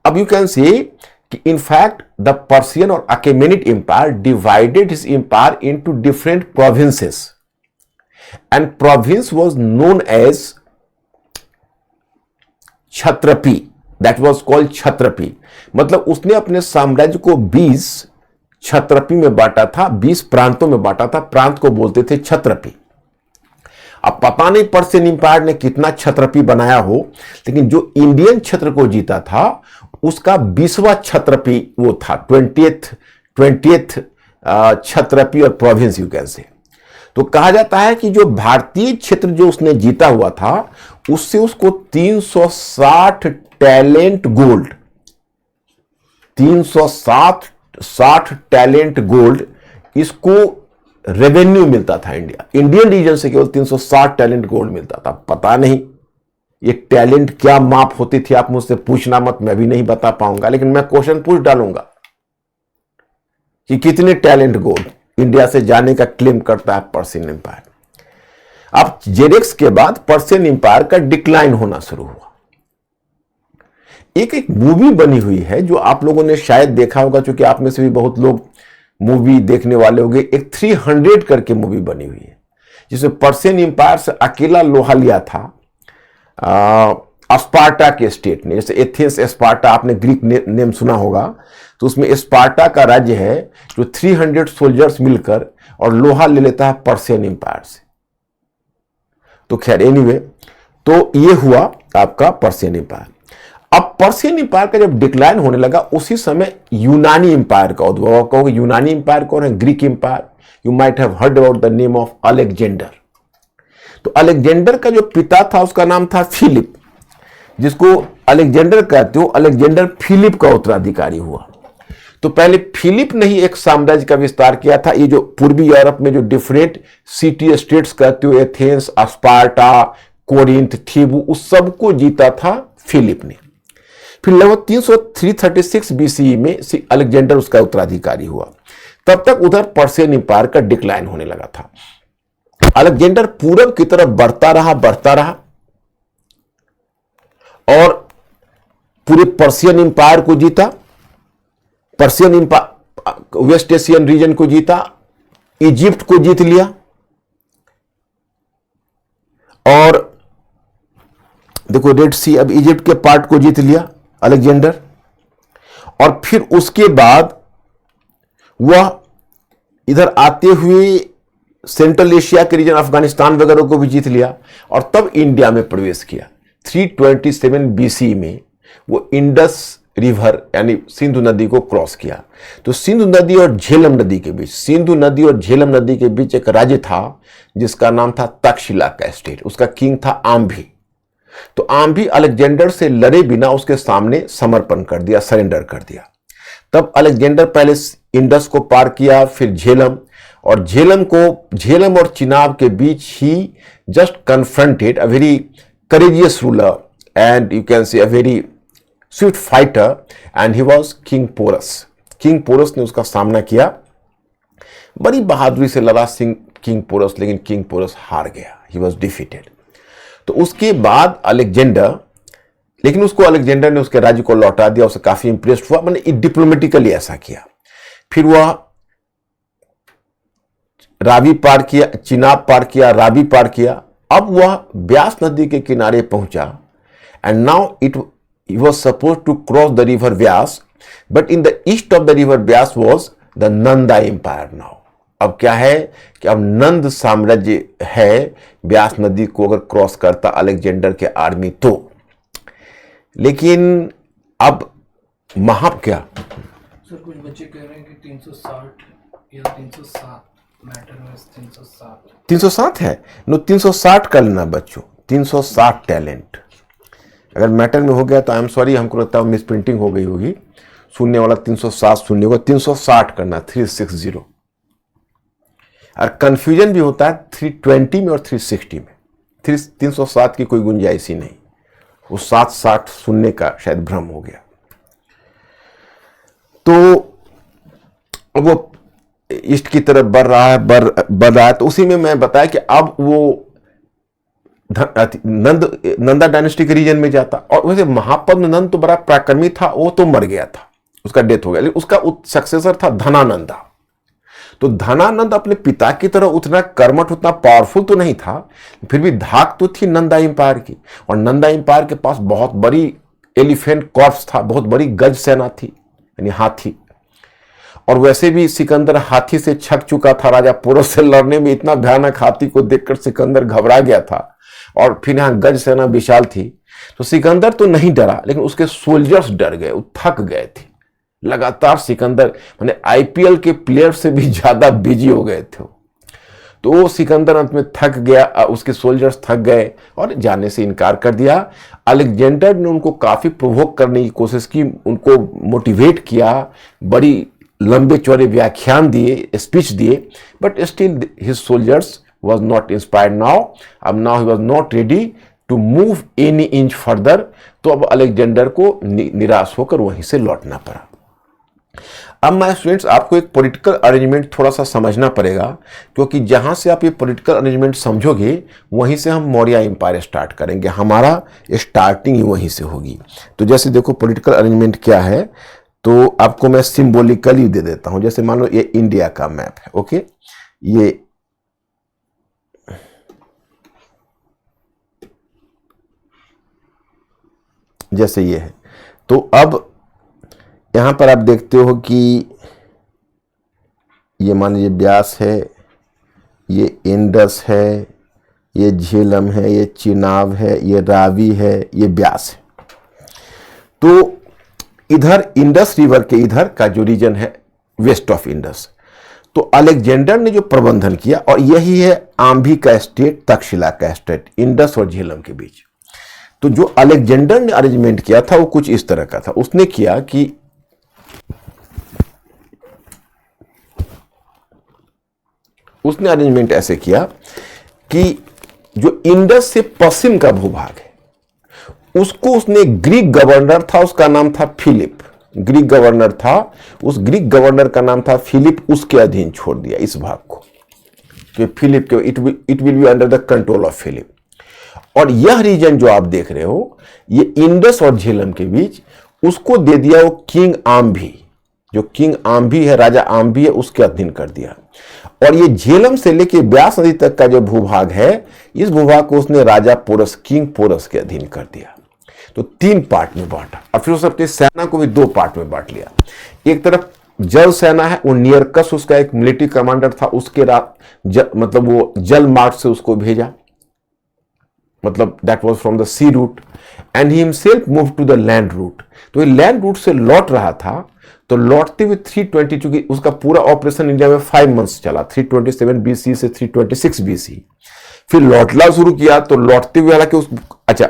अब यू कैन से कि in fact the Persian or Achaemenid Empire divided his empire into different provinces, and province was known as छत्रपी, that was called छत्रपी। मतलब उसने अपने साम्राज्य को 20 छत्रपी में बांटा था, 20 प्रांतों में बांटा था, प्रांत को बोलते थे छत्रपी। अब पता नहीं पर्शियन एम्पायर ने कितना छत्रपी बनाया हो, लेकिन जो इंडियन क्षेत्र को जीता था उसका 20वां छत्रपी वो था, 20th छत्रपी और प्रोविंस यू कैन से। तो कहा जाता है कि जो भारतीय क्षेत्र जो उसने जीता हुआ था उससे उसको 360 टैलेंट गोल्ड, 360 टैलेंट गोल्ड इसको रेवेन्यू मिलता था। इंडियन रीजन से केवल 360 टैलेंट गोल्ड मिलता था। पता नहीं ये टैलेंट क्या माप होती थी, आप मुझसे पूछना मत, मैं भी नहीं बता पाऊंगा, लेकिन मैं क्वेश्चन पूछ डालूंगा। कि कितने टैलेंट गोल्ड इंडिया से जाने का क्लेम करता है पर्शियन एम्पायर। अब जेरेक्स के बाद पर्शियन एम्पायर का डिक्लाइन होना शुरू हुआ। एक मूवी बनी हुई है जो आप लोगों ने शायद देखा होगा, क्योंकि आप में से भी बहुत लोग मूवी देखने वाले होंगे। एक 300 करके मूवी बनी हुई है जिसमें पर्शियन एम्पायर से अकेला लोहा लिया था स्पार्टा के स्टेट ने। जैसे एथेंस स्पार्टा, आपने ग्रीक नेम सुना होगा, तो उसमें स्पार्टा का राज्य है जो 300 सोल्जर्स मिलकर और लोहा ले लेता है पर्शियन एम्पायर से। तो खैर एनीवे, तो ये हुआ आपका पर्शियन एम्पायर। अब पर्शियन एम्पायर का जब डिक्लाइन होने लगा उसी समय यूनानी एम्पायर का उद्भव हुआ। कहोगे यूनानी एम्पायर कौन है? Greek empire. You might have heard about the name of Alexander. तो अलेक्जेंडर का जो पिता था उसका नाम था फिलिप, जिसको अलेक्जेंडर कहते हो। अलेक्जेंडर फिलिप का उत्तराधिकारी हुआ। तो पहले फिलिप ने ही एक साम्राज्य का विस्तार किया था। ये जो पूर्वी यूरोप में जो डिफरेंट सिटी स्टेट्स कहते हो, एथेंस, स्पार्टा, कोरिंथ, थीबू, उस सबको जीता था फिलिप ने। फिर लगभग 336 बीसीई में अलेक्जेंडर उसका उत्तराधिकारी हुआ। तब तक उधर पर्शियन एम्पायर का डिक्लाइन होने लगा था। अलेक्जेंडर पूरब की तरफ बढ़ता रहा और पूरे पर्शियन एम्पायर को जीता। Persian empire west Asian region को जीता, इजिप्ट को जीत लिया और देखो रेड सी, अब इजिप्ट के पार्ट को जीत लिया अलेक्जेंडर। और फिर उसके बाद वह इधर आते हुए सेंट्रल एशिया के रीजन अफगानिस्तान वगैरह को भी जीत लिया और तब इंडिया में प्रवेश किया। 327 बीसी में वो इंडस रिवर यानी सिंधु नदी को क्रॉस किया। तो सिंधु नदी और झेलम नदी के बीच, सिंधु नदी और झेलम नदी के बीच एक राज्य था जिसका नाम था तक्षशिला का स्टेट। उसका किंग था आम्भी। तो आम्भी अलेक्जेंडर से लड़े बिना उसके सामने समर्पण कर दिया, सरेंडर कर दिया। तब अलेक्जेंडर पहले इंडस को पार किया, फिर झेलम, और झेलम और चिनाब के बीच he just confronted a very courageous ruler and you can say a very swift fighter and he was king Porus. King Porus ने उसका सामना किया, बड़ी बहादुरी से लड़ा किंग पोरस, लेकिन किंग पोरस हार गया। He was defeated. तो उसके बाद अलेक्जेंडर, लेकिन उसको अलेक्जेंडर ने उसके राज्य को लौटा दिया। उसे काफी इंप्रेस्ड हुआ, मैंने डिप्लोमेटिकली ऐसा किया। फिर वह रावी पार किया, चिनाब पार किया, रावी पार किया। अब वह ब्यास नदी के किनारे पहुंचा and now it was suppose to cross the river Beas, but in the east of the river Beas was the Nanda empire. Now अब क्या है कि अब नंद साम्राज्य है, ब्यास नदी को अगर क्रॉस करता अलेक्जेंडर के आर्मी तो। लेकिन अब क्या सर, कुछ बच्चे कह रहे हैं कि 360 या 307 मैटर में 307 है। नो 360 कर लेना बच्चों, 360 टैलेंट। अगर मैटर में हो गया तो आई एम सॉरी, हमको लगता है मिस प्रिंटिंग हो गई होगी। शून्य वाला 307 शून्य होगा, 360 करना 360। और कंफ्यूजन भी होता है 320 में और 360 में। 307 की कोई गुंजाइश ही नहीं, वो 760 शून्य का शायद भ्रम हो गया। तो वो ईस्ट की तरफ बढ़ रहा है। तो उसी में मैं बताया कि अब वो नंदा डायनेस्टी के रीजन में जाता। और वैसे महापद्म नंद तो बड़ा पराक्रमी था, वो तो मर गया था, उसका डेथ हो गया। लेकिन उसका सक्सेसर था धनानंदा। तो धनानंद अपने पिता की तरह उतना कर्मठ, उतना पावरफुल तो नहीं था, फिर भी धाक तो थी नंदा एम्पायर की। और नंदा एम्पायर के पास बहुत बड़ी एलिफेंट कॉर्प्स था, बहुत बड़ी गज सेना थी, यानी हाथी। और वैसे भी सिकंदर हाथी से छक चुका था। राजा पोरस से लड़ने में इतना भयानक हाथी को देखकर सिकंदर घबरा गया था। और फिर यहां गज सेना विशाल थी, तो सिकंदर तो नहीं डरा, लेकिन उसके सोल्जर्स डर गए, वो थक गए थे। लगातार सिकंदर माने आईपीएल के प्लेयर से भी ज्यादा बिजी हो गए थे। तो वो सिकंदर अंत में थक गया, उसके सोल्जर्स थक गए और जाने से इनकार कर दिया। अलेक्जेंडर ने उनको काफी प्रोवोक करने की कोशिश की, उनको मोटिवेट किया, बड़ी लंबे चौड़े व्याख्यान दिए, स्पीच दिए, but still his soldiers was not inspired now. अब now he was not ready to move any inch further. तो अब अलेक्जेंडर को निराश होकर वहीं से लौटना पड़ा। अब माय स्टूडेंट्स आपको एक पॉलिटिकल अरेंजमेंट थोड़ा सा समझना पड़ेगा, क्योंकि जहां से आप ये पॉलिटिकल अरेंजमेंट समझोगे वहीं से हम मौर्य एम्पायर स्टार्ट करेंगे, हमारा स्टार्टिंग ही वहीं से होगी। तो जैसे देखो पॉलिटिकल अरेंजमेंट क्या है, तो आपको मैं सिंबॉलिकली दे देता हूं। जैसे मान लो ये इंडिया का मैप है, ओके, ये जैसे ये है। तो अब यहां पर आप देखते हो कि ये मान लीजिए ब्यास है, ये इंडस है, ये झेलम है, ये चिनाब है, ये रावी है, ये ब्यास है। तो इधर इंडस रिवर के इधर का जो रीजन है वेस्ट ऑफ इंडस, तो अलेक्जेंडर ने जो प्रबंधन किया, और यही है आंभी का स्टेट, तक्षशिला का स्टेट, इंडस और झेलम के बीच। तो जो अलेक्जेंडर ने अरेंजमेंट किया था वो कुछ इस तरह का था। उसने किया कि उसने अरेंजमेंट ऐसे किया कि जो इंडस से पश्चिम का भूभाग है उसको उसने, ग्रीक गवर्नर था उसका नाम था फिलिप, ग्रीक गवर्नर था, उस ग्रीक गवर्नर का नाम था फिलिप, उसके अधीन छोड़ दिया इस भाग को, कि फिलिप के it will be under the control of Philip. और यह रीजन जो आप देख रहे हो ये इंडस और झेलम के बीच, उसको दे दिया वो किंग आम्भी, जो किंग आम्भी है, राजा आम्भी है, उसके अधीन कर दिया। और ये झेलम से लेके ब्यास नदी तक का जो भूभाग है, इस भूभाग को उसने राजा पोरस, किंग पोरस के अधीन कर दिया। तो 3 पार्ट में बांटा, और फिर उस अपनी सेना को भी 2 पार्ट में बांट लिया। एक तरफ जल सेना है, वो नियरकस उसका एक मिलिट्री कमांडर था, उसके मतलब वो जल मार्ग से उसको भेजा, मतलब that was from the sea route, and he himself move to the land route. तो ये लैंड रूट से लौट रहा था, तो लौटते हुए 320, चूंकि उसका पूरा ऑपरेशन इंडिया में 5 मंथ्स चला, 327 बीसी से 326 बीसी, फिर लौटना शुरू किया। तो लौटते हुए हालांकि अच्छा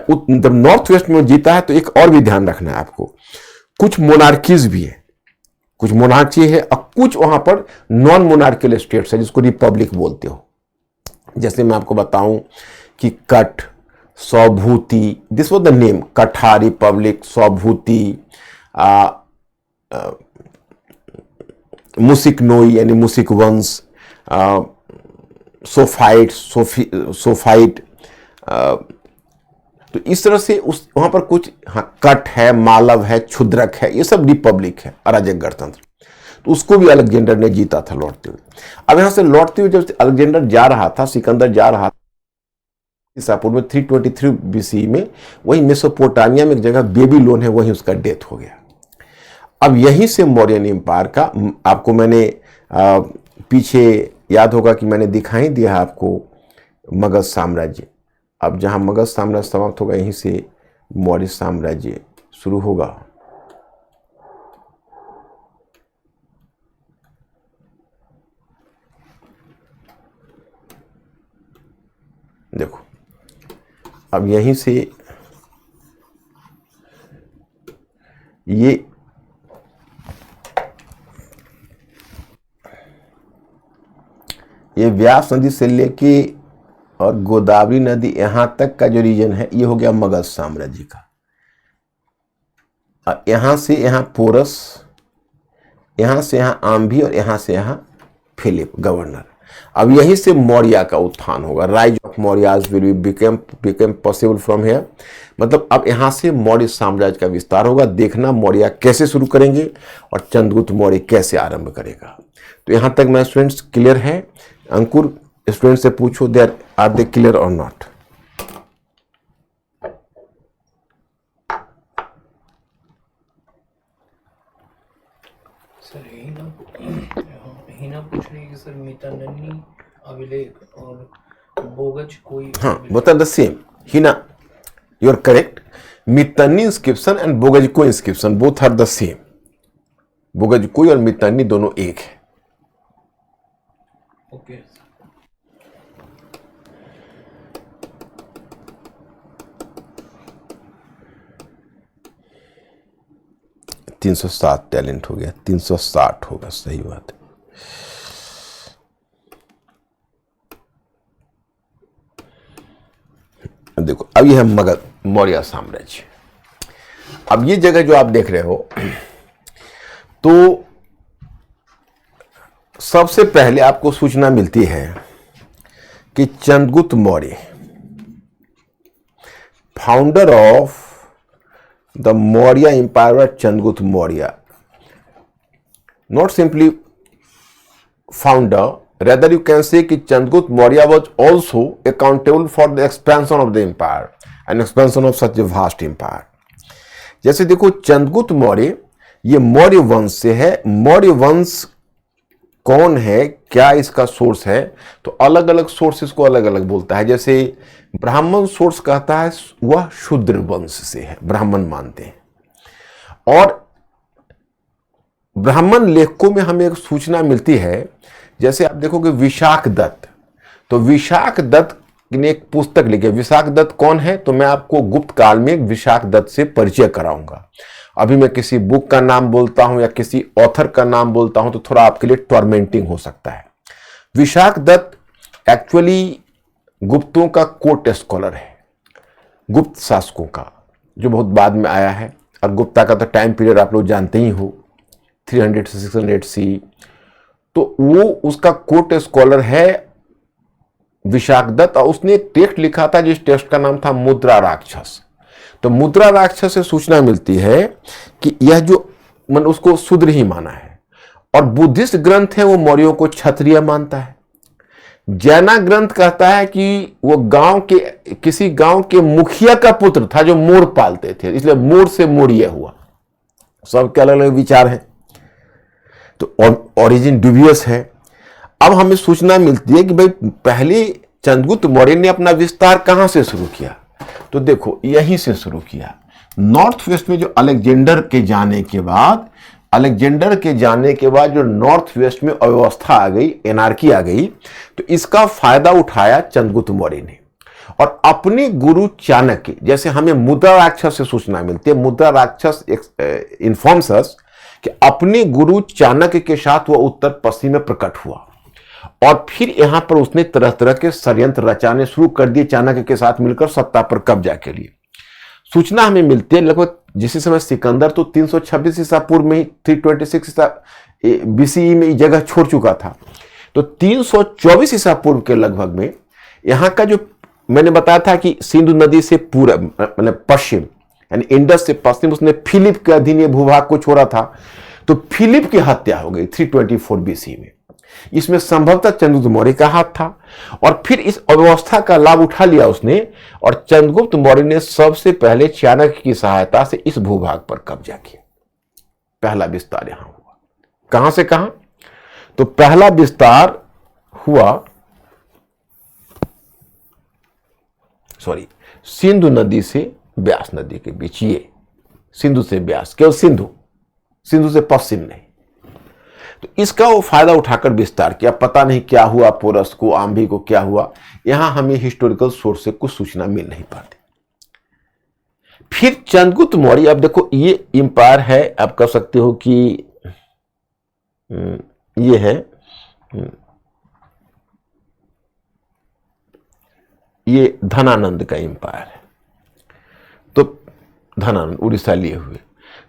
नॉर्थ वेस्ट में जीता है, तो एक और भी ध्यान रखना है आपको, कुछ मोनार्कीज भी है, कुछ मोनार्ची है, और कुछ वहां पर नॉन मोनार्कियल स्टेट्स है जिसको रिपब्लिक बोलते हो। जैसे मैं आपको बताऊं कि कठ, सौभूति, दिस वाज द नेम, कठा रिपब्लिक, सौभूति, मुसिकनोई यानी मुसिक वंश, सोफाइट, सोफाइट, तो इस तरह से उस वहां पर कुछ, हाँ, कट है, मालव है, क्षुद्रक है, ये सब रिपब्लिक है, अराजक गणतंत्र। तो उसको भी अलेक्जेंडर ने जीता था लौटते हुए। अब यहां से लौटते हुए जब अलेक्जेंडर जा रहा था, सिकंदर जा रहा था ईसापुर में 323 बीसी में, वही मेसोपोटामिया में एक जगह बेबीलोन है, वहीं उसका डेथ हो गया। अब यहीं से मौर्यन एम्पायर का, आपको मैंने पीछे याद होगा कि मैंने दिखाई दिया आपको मगध साम्राज्य। अब जहां मगध साम्राज्य समाप्त होगा, यहीं से मौर्य साम्राज्य शुरू होगा। देखो अब यहीं से ये व्यास नदी से लेके और गोदावरी नदी यहां तक का जो रीजन है, ये हो गया मगध साम्राज्य का। और यहां से यहां पोरस, यहां से यहां आम्भी, और यहां से यहां फिलिप गवर्नर। अब यहीं से मौर्य का उत्थान होगा, rise of Mauryas will become possible from here. मतलब अब यहां से मौर्य साम्राज्य का विस्तार होगा। देखना मौर्य कैसे शुरू करेंगे और चंद्रगुप्त मौर्य कैसे आरंभ करेगा। तो यहां तक मैं स्टूडेंट्स क्लियर है? अंकुर, स्टूडेंट से पूछो, देयर आर दे क्लियर और नॉट? सर हिना पूछ रही है कि सर मितानन्नी अभिलेख और बोगज कोई, हाँ, both are the same. Hina, you are correct. Mitanni inscription and Boghazkoi inscription both are the same. Boghazkoi और मितान्नी दोनों एक है। ओके। 307 टैलेंट हो गया, 360 होगा, सही बात है। देखो अब ये है मगध मौर्य साम्राज्य। अब ये जगह जो आप देख रहे हो, तो सबसे पहले आपको सूचना मिलती है कि Chandragupta Maurya, founder of the Maurya empire, Chandragupta Maurya, not simply founder, rather you can say कि Chandragupta Maurya was also accountable for the expansion of the empire and expansion of such a vast empire. जैसे देखो चंद्रगुप्त मौर्य ये मौर्य वंश से है। मौर्य वंश कौन है, क्या इसका सोर्स है, तो अलग अलग सोर्सेस को अलग अलग बोलता है। जैसे ब्राह्मण सोर्स कहता है वह शूद्र वंश से है, ब्राह्मण मानते हैं। और ब्राह्मण लेखकों में हमें एक सूचना मिलती है, जैसे आप देखोगे विशाख दत्त, तो विशाख दत्त ने एक पुस्तक लिखी। विशाख दत्त कौन है, तो मैं आपको गुप्त काल में विशाख दत्त से परिचय कराऊंगा। अभी मैं किसी बुक का नाम बोलता हूं या किसी ऑथर का नाम बोलता हूं तो थोड़ा आपके लिए टॉर्मेंटिंग हो सकता है। विशाख दत्त एक्चुअली गुप्तों का कोर्ट स्कॉलर है, गुप्त शासकों का, जो बहुत बाद में आया है। और गुप्ता का तो टाइम पीरियड आप लोग जानते ही हो, 300 से 600 सी। तो वो उसका कोर्ट स्कॉलर है विशाख दत्त, और उसने एक टेक्स्ट लिखा था जिस टेक्स्ट का नाम था मुद्रा राक्षस। तो मुद्रा राक्षस से सूचना मिलती है कि यह जो मन उसको शूद्र ही माना है। और बुद्धिस्ट ग्रंथ है वो मौर्यों को क्षत्रिय मानता है। जैना ग्रंथ कहता है कि वो गांव के किसी गांव के मुखिया का पुत्र था जो मोर पालते थे, इसलिए मोर से मौर्य हुआ। सबके अलग अलग विचार हैं, तो ओरिजिन ड्यूबियस है। अब हमें सूचना मिलती है कि भाई पहले चंद्रगुप्त मौर्य ने अपना विस्तार कहां से शुरू किया, तो देखो यहीं से शुरू किया। नॉर्थ वेस्ट में जो अलेक्जेंडर के जाने के बाद जो नॉर्थ वेस्ट में अव्यवस्था आ गई, एनार्की आ गई, तो इसका फायदा उठाया चंद्रगुप्त मौर्य ने। और अपने गुरु चाणक्य, जैसे हमें मुद्रा राक्षस से सूचना मिलती है, मुद्रा राक्षस इन्फॉर्म्स अस कि अपने गुरु चाणक्य के साथ वह उत्तर पश्चिम में प्रकट हुआ। और फिर यहां पर उसने तरह तरह के षड्यंत्र रचाने शुरू कर दिए चाणक्य के साथ मिलकर सत्ता पर कब्जा के लिए। सूचना हमें मिलती है लगभग जिस समय सिकंदर तो 326 ईसा पूर्व में ही 326 ईसा बीसीई में जगह छोड़ चुका था, तो 324 ईसा पूर्व के लगभग में यहां का जो मैंने बताया था कि सिंधु नदी से पूरब मतलब पश्चिम यानी इंडस से पश्चिम उसने फिलिप के अधीन भूभाग को छोड़ा था। तो फिलिप की हत्या हो गई 324 बीसी में। इसमें संभवतः चंद्रगुप्त मौर्य का हाथ था। और फिर इस अव्यवस्था का लाभ उठा लिया उसने, और चंद्रगुप्त मौर्य ने सबसे पहले चाणक्य की सहायता से इस भूभाग पर कब्जा किया। पहला विस्तार यहां हुआ। कहां से कहां, तो पहला विस्तार हुआ सिंधु नदी से ब्यास नदी के बीच। ये सिंधु से ब्यास, केवल सिंधु से पश्चिम नहीं। तो इसका वो फायदा उठाकर विस्तार किया। पता नहीं क्या हुआ पोरस को, आम्भी को क्या हुआ, यहां हमें हिस्टोरिकल सोर्स से कुछ सूचना मिल नहीं पाती। फिर चंद्रगुप्त मौर्य, अब देखो ये एम्पायर है, आप कह सकते हो कि ये है, ये धनानंद का एम्पायर है। तो धनानंद उड़ीसा लिए हुए,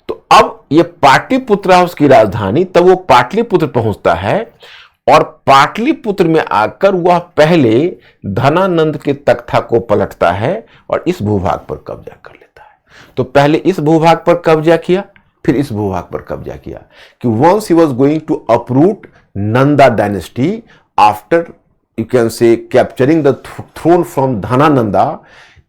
तो अब ये पाटलिपुत्र है उसकी राजधानी। तब वो पाटलिपुत्र पहुंचता है और पाटलिपुत्र में आकर वह पहले धनानंद के तख्ता को पलटता है और इस भूभाग पर कब्जा कर लेता है। तो पहले इस भूभाग पर कब्जा किया, फिर इस भूभाग पर कब्जा किया कि once he was going to uproot Nanda dynasty after you can say capturing the throne from Dhanananda.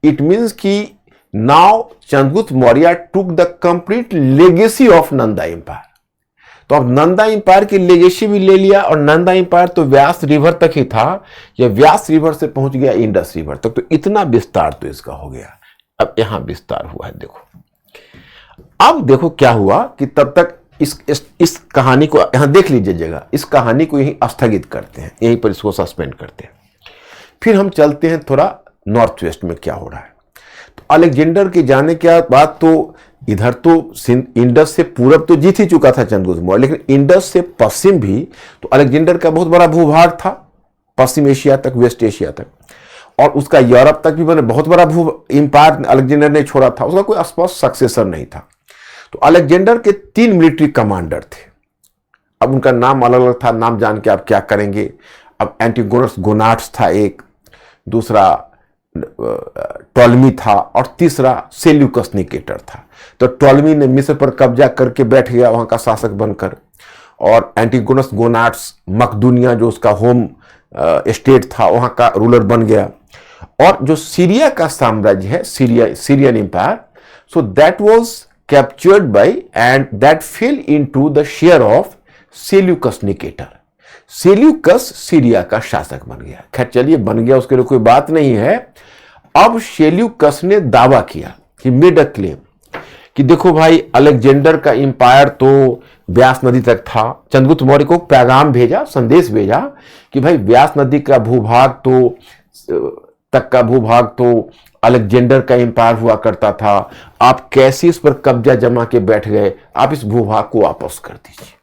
It means कि now Chandragupta Maurya took the complete legacy of Nanda empire. तो अब नंदा एम्पायर की लेगेसी भी ले लिया, और नंदा एम्पायर तो व्यास रिवर तक ही था, यह व्यास रिवर से पहुंच गया इंडस रिवर तक। तो इतना विस्तार तो इसका हो गया। अब यहां विस्तार हुआ है, देखो। अब देखो क्या हुआ कि तब तक इस कहानी को यहां देख लीजिए जगह, इस कहानी को यहीं स्थगित करते हैं, यहीं पर इसको सस्पेंड करते हैं। फिर हम चलते हैं थोड़ा नॉर्थ वेस्ट में क्या हो रहा है। तो अलेक्जेंडर के जाने के बाद तो इधर तो इंडस से पूरब तो जीत ही चुका था चंद्रगुप्त मौर्य, लेकिन इंडस से पश्चिम भी तो अलेक्जेंडर का बहुत बड़ा भूभाग था, पश्चिम एशिया तक, वेस्ट एशिया तक, और उसका यूरोप तक भी मैंने बहुत बड़ा एम्पायर अलेक्जेंडर ने छोड़ा था। उसका कोई स्पष्ट सक्सेसर नहीं था। तो अलेक्जेंडर के 3 मिलिट्री कमांडर थे, अब उनका नाम अलग अलग था, नाम जान के आप क्या करेंगे। अब एंटीगोनस गोनाड्स था एक, दूसरा टॉलमी था, और तीसरा सेल्यूकस निकेटर था। तो टॉलमी ने मिस्र पर कब्जा करके बैठ गया वहां का शासक बनकर, और एंटीगोनस गोनाड्स मकदूनिया जो उसका होम स्टेट था वहां का रूलर बन गया। और जो सीरिया का साम्राज्य है, Syrian empire, so that was captured by and that fell into the share of Seleucus Nicator. Seleucus Syria का शासक बन गया। खैर चलिए, बन गया उसके लिए कोई बात नहीं है। अब सेल्यूकस ने दावा किया, कि मेड अ क्लेम, कि देखो भाई, अलेक्जेंडर का एम्पायर तो व्यास नदी तक था। चंद्रगुप्त मौर्य को पैगाम भेजा, संदेश भेजा कि भाई व्यास नदी का भूभाग तो अलेक्जेंडर का एम्पायर हुआ करता था। आप कैसे इस पर कब्जा जमा के बैठ गए? आप इस भूभाग को वापस कर दीजिए।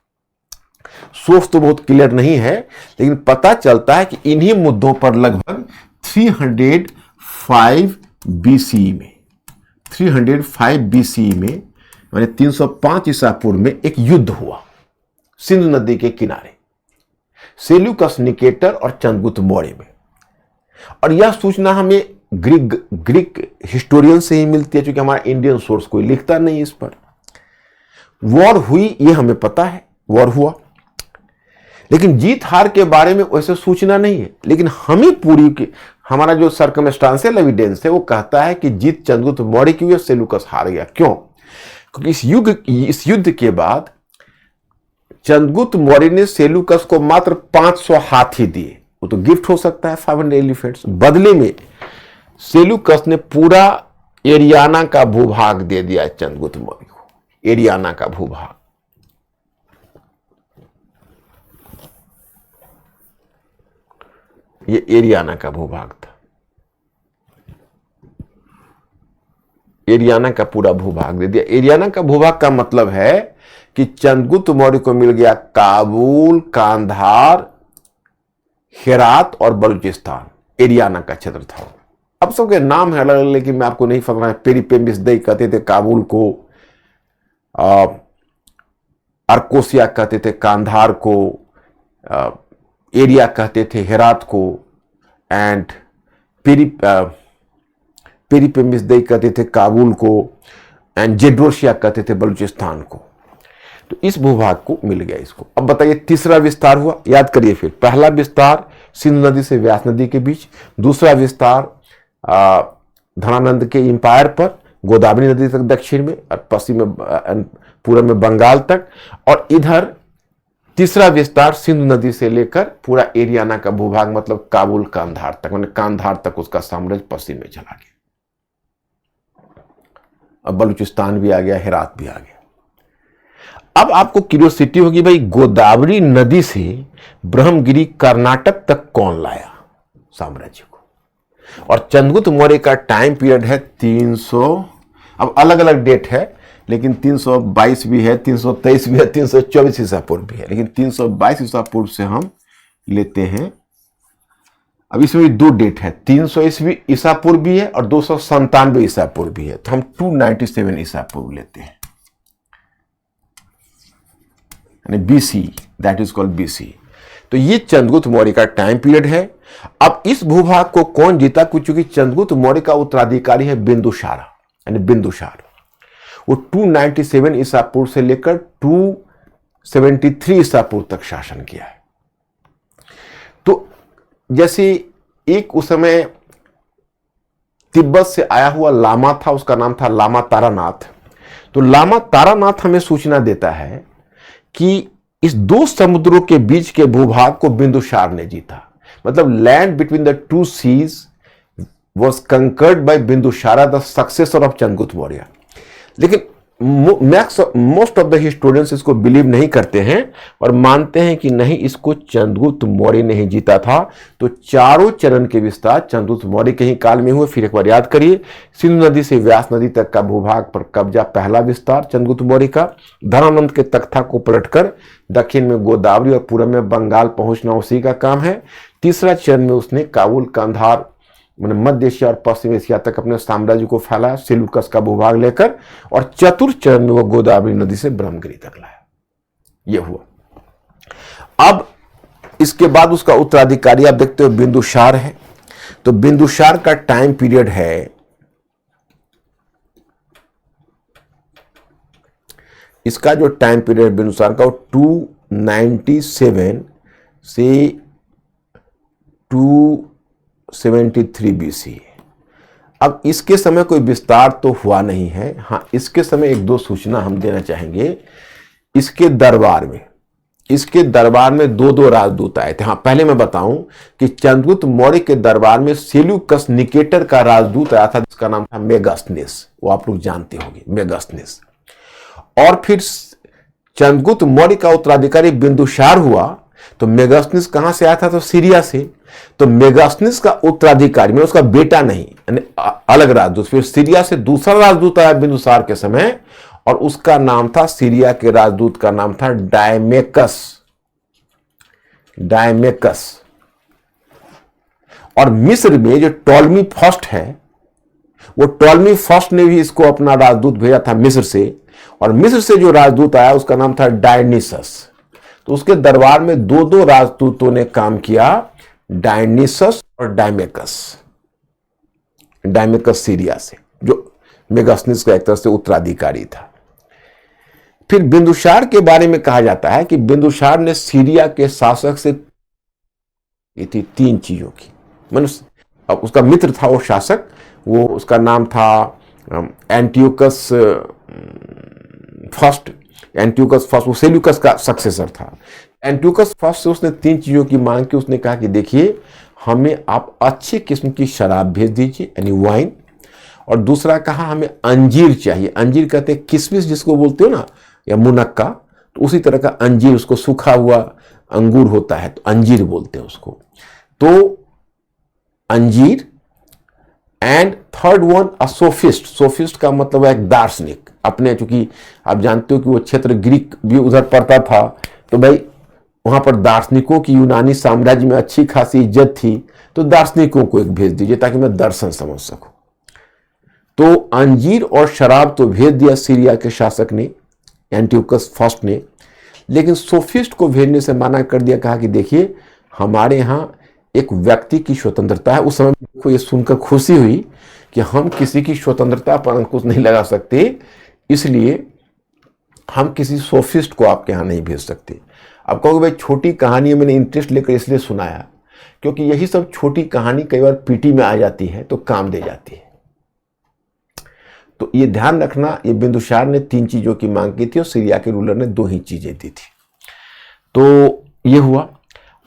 सोच तो बहुत क्लियर नहीं है, लेकिन पता चलता है कि इन्हीं मुद्दों पर लगभग 305 बीसी में माने 305 ईसा पूर्व में एक युद्ध हुआ सिंधु नदी के किनारे, सेल्यूकस निकेटर और चंद्रगुप्त मौर्य में। और यह सूचना हमें ग्रीक हिस्टोरियन से ही मिलती है, क्योंकि हमारा इंडियन सोर्स कोई लिखता नहीं इस पर। वॉर हुई, ये हमें पता है, वॉर हुआ, लेकिन जीत हार के बारे में वैसे सूचना नहीं है। लेकिन हमें हमारा जो सर्कमस्टांशियल एविडेंस है वो कहता है कि जीत चंद्रगुप्त मौर्य की हुई, सेल्यूकस हार गया। क्यों? क्योंकि इस युद्ध के बाद चंद्रगुप्त मौर्य ने सेल्यूकस को मात्र 500 हाथी दिए। वो तो गिफ्ट हो सकता है, 500 एलिफेंट्स। बदले में सेल्यूकस ने पूरा एरियाना का भूभाग दे दिया चंद्रगुप्त मौर्य को। एरियाना का भूभाग, ये एरियाना का भूभाग था। एरियाना का पूरा भूभाग दे दिया। एरियाना का भूभाग का मतलब है कि चंद्रगुप्त मौर्य को मिल गया काबुल, कांधार, हेरात और बलूचिस्तान। एरियाना का क्षेत्र था। अब सबके नाम है अलग अलग, लेकिन मैं आपको नहीं पकड़ा है। पेरिपेमिसदई कहते थे काबुल को, अर्कोसिया कहते थे कांधार को, एरिया कहते थे हेरात को, एंड पेरिपेमिसदई कहते थे काबुल को, एंड जेड्रोसिया कहते थे बलूचिस्तान को। तो इस भूभाग को मिल गया इसको। अब बताइए, तीसरा विस्तार हुआ, याद करिए फिर। पहला विस्तार सिंधु नदी से व्यास नदी के बीच, दूसरा विस्तार धनानंद के एम्पायर पर गोदावरी नदी तक दक्षिण में, और पश्चिम में पूर्व में बंगाल तक, और इधर तीसरा विस्तार सिंधु नदी से लेकर पूरा एरियाना का भूभाग, मतलब काबुल, कांधार तक, मतलब कांधार तक उसका साम्राज्य पश्चिम में चला गया। अब बलूचिस्तान भी आ गया, हेरात भी आ गया। अब आपको क्यूरियोसिटी होगी, भाई गोदावरी नदी से ब्रह्मगिरी कर्नाटक तक कौन लाया साम्राज्य को? और चंद्रगुप्त मौर्य का टाइम पीरियड है 300, अब अलग अलग डेट है, लेकिन 322 भी है, 323 भी है, 324 ईसा पूर्व भी है, लेकिन 322 ईसा पूर्व से हम लेते हैं। अब इसमें भी दो डेट है, 300 ईसा पूर्व भी है और 297 ईसा पूर्व भी है। तो हम 297 ईसा पूर्व लेते हैं, BC, that is called BC. तो ये चंद्रगुप्त मौर्य का टाइम पीरियड है। अब इस भूभाग को कौन जीता? क्योंकि चंद्रगुप्त मौर्य का उत्तराधिकारी है बिंदुसार, यानी बिंदुसार। वो 297 ईसा पूर्व से लेकर 273 ईसा पूर्व तक शासन किया है। तो जैसे एक उस समय तिब्बत से आया हुआ लामा था, उसका नाम था लामा तारानाथ। तो लामा तारानाथ हमें सूचना देता है कि इस दो समुद्रों के बीच के भूभाग को बिंदुसार ने जीता। मतलब land between the two seas was conquered by Bindusara, the successor of Chandragupta Maurya. लेकिन मोस्ट ऑफ द हिस्टोरियंस इसको बिलीव नहीं करते हैं और मानते हैं कि नहीं, इसको चंद्रगुप्त मौर्य ने ही जीता था। तो चारों चरण के विस्तार चंद्रगुप्त मौर्य के ही काल में हुए। फिर एक बार याद करिए, सिंधु नदी से व्यास नदी तक का भूभाग पर कब्जा, पहला विस्तार चंद्रगुप्त मौर्य का। धनानंद के तख्ता को पलटकर दक्षिण में गोदावरी और पूर्व में बंगाल पहुंचना उसी का काम है। तीसरा चरण में उसने काबुल, कांधार, मध्य एशिया और पश्चिम एशिया तक अपने साम्राज्य को फैलाया, सेल्यूकस का भूभाग लेकर। और चतुर्थ चरण में वो गोदावरी नदी से ब्रह्मगिरी तक लाया। यह हुआ। अब इसके बाद उसका उत्तराधिकारी आप देखते हो बिंदुसार है। तो बिंदुसार का टाइम पीरियड है, इसका जो टाइम पीरियड बिंदुसार का वो 297 से 273 बीसी। अब इसके समय कोई विस्तार तो हुआ नहीं है। हाँ, इसके समय एक दो सूचना हम देना चाहेंगे। इसके दरबार में दो दो राजदूत आए थे। हाँ, पहले मैं बताऊं कि चंद्रगुप्त मौर्य के दरबार में सेल्यूकस निकेटर का राजदूत आया था, जिसका नाम था मेगास्थनीस। वो आप लोग जानते होंगे, मेगास्थनीस। और फिर चंद्रगुप्त मौर्य का उत्तराधिकारी बिंदुसार हुआ। तो मेगास्थनीस कहां से आया था? तो सीरिया से। तो मेगास्थनीस का उत्तराधिकारी में उसका बेटा नहीं, यानी अलग राजदूत। फिर सीरिया से दूसरा राजदूत आया बिंदुसार के समय, और उसका नाम था, सीरिया के राजदूत का नाम था डायमेकस। और मिस्र में जो टॉलमी फर्स्ट है, वो टॉलमी फर्स्ट ने भी इसको अपना राजदूत भेजा था मिस्र से। और मिस्र से जो राजदूत आया उसका नाम था डायनिसस। तो उसके दरबार में दो दो राजदूतों ने काम किया, डायनिसस और डायमेकस सीरिया से, जो मेगास्थनीस का एक तरह से उत्तराधिकारी था। फिर बिंदुसार के बारे में कहा जाता है कि बिंदुसार ने सीरिया के शासक से थी तीन चीजों की। मनुष्य, अब उसका मित्र था वो शासक, वो उसका नाम था एंटियोकस फर्स्ट। वो सेल्यूकस का सक्सेसर था। एंटियोकस फर्स्ट से उसने तीन चीजों की मांग की। उसने कहा कि देखिए, हमें आप अच्छी किस्म की शराब भेज दीजिए, यानी वाइन। और दूसरा कहा, हमें अंजीर चाहिए। अंजीर कहते हैं किशमिश जिसको बोलते हो ना, या मुनक्का। तो उसी तरह का अंजीर, उसको सूखा हुआ अंगूर होता है तो अंजीर बोलते हैं उसको। तो अंजीर। And third one, a sophist. Sophist का मतलब है एक दार्शनिक। अपने, चूंकि आप जानते हो कि वो क्षेत्र ग्रीक भी उधर पड़ता था, तो भाई वहां पर दार्शनिकों की यूनानी साम्राज्य में अच्छी खासी इज्जत थी। तो दार्शनिकों को एक भेज दीजिए ताकि मैं दर्शन समझ सकूं। तो अंजीर और शराब तो भेज दिया सीरिया के शासक ने, एंटियोकस फर्स्ट ने। लेकिन सोफिस्ट को भेजने से मना कर दिया। कहा कि देखिए, हमारे यहां एक व्यक्ति की स्वतंत्रता है। उस समय को ये सुनकर खुशी हुई कि हम किसी की स्वतंत्रता पर अंकुश नहीं लगा सकते, इसलिए हम किसी सोफिस्ट को आपके यहां नहीं भेज सकते। अब कहोगे भाई, छोटी कहानी मैंने इंटरेस्ट लेकर इसलिए सुनाया क्योंकि यही सब छोटी कहानी कई बार पीटी में आ जाती है तो काम दे जाती है। तो ये ध्यान रखना, ये बिंदुसार ने तीन चीजों की मांग की थी और सीरिया के रूलर ने दो ही चीजें दी थी। तो ये हुआ।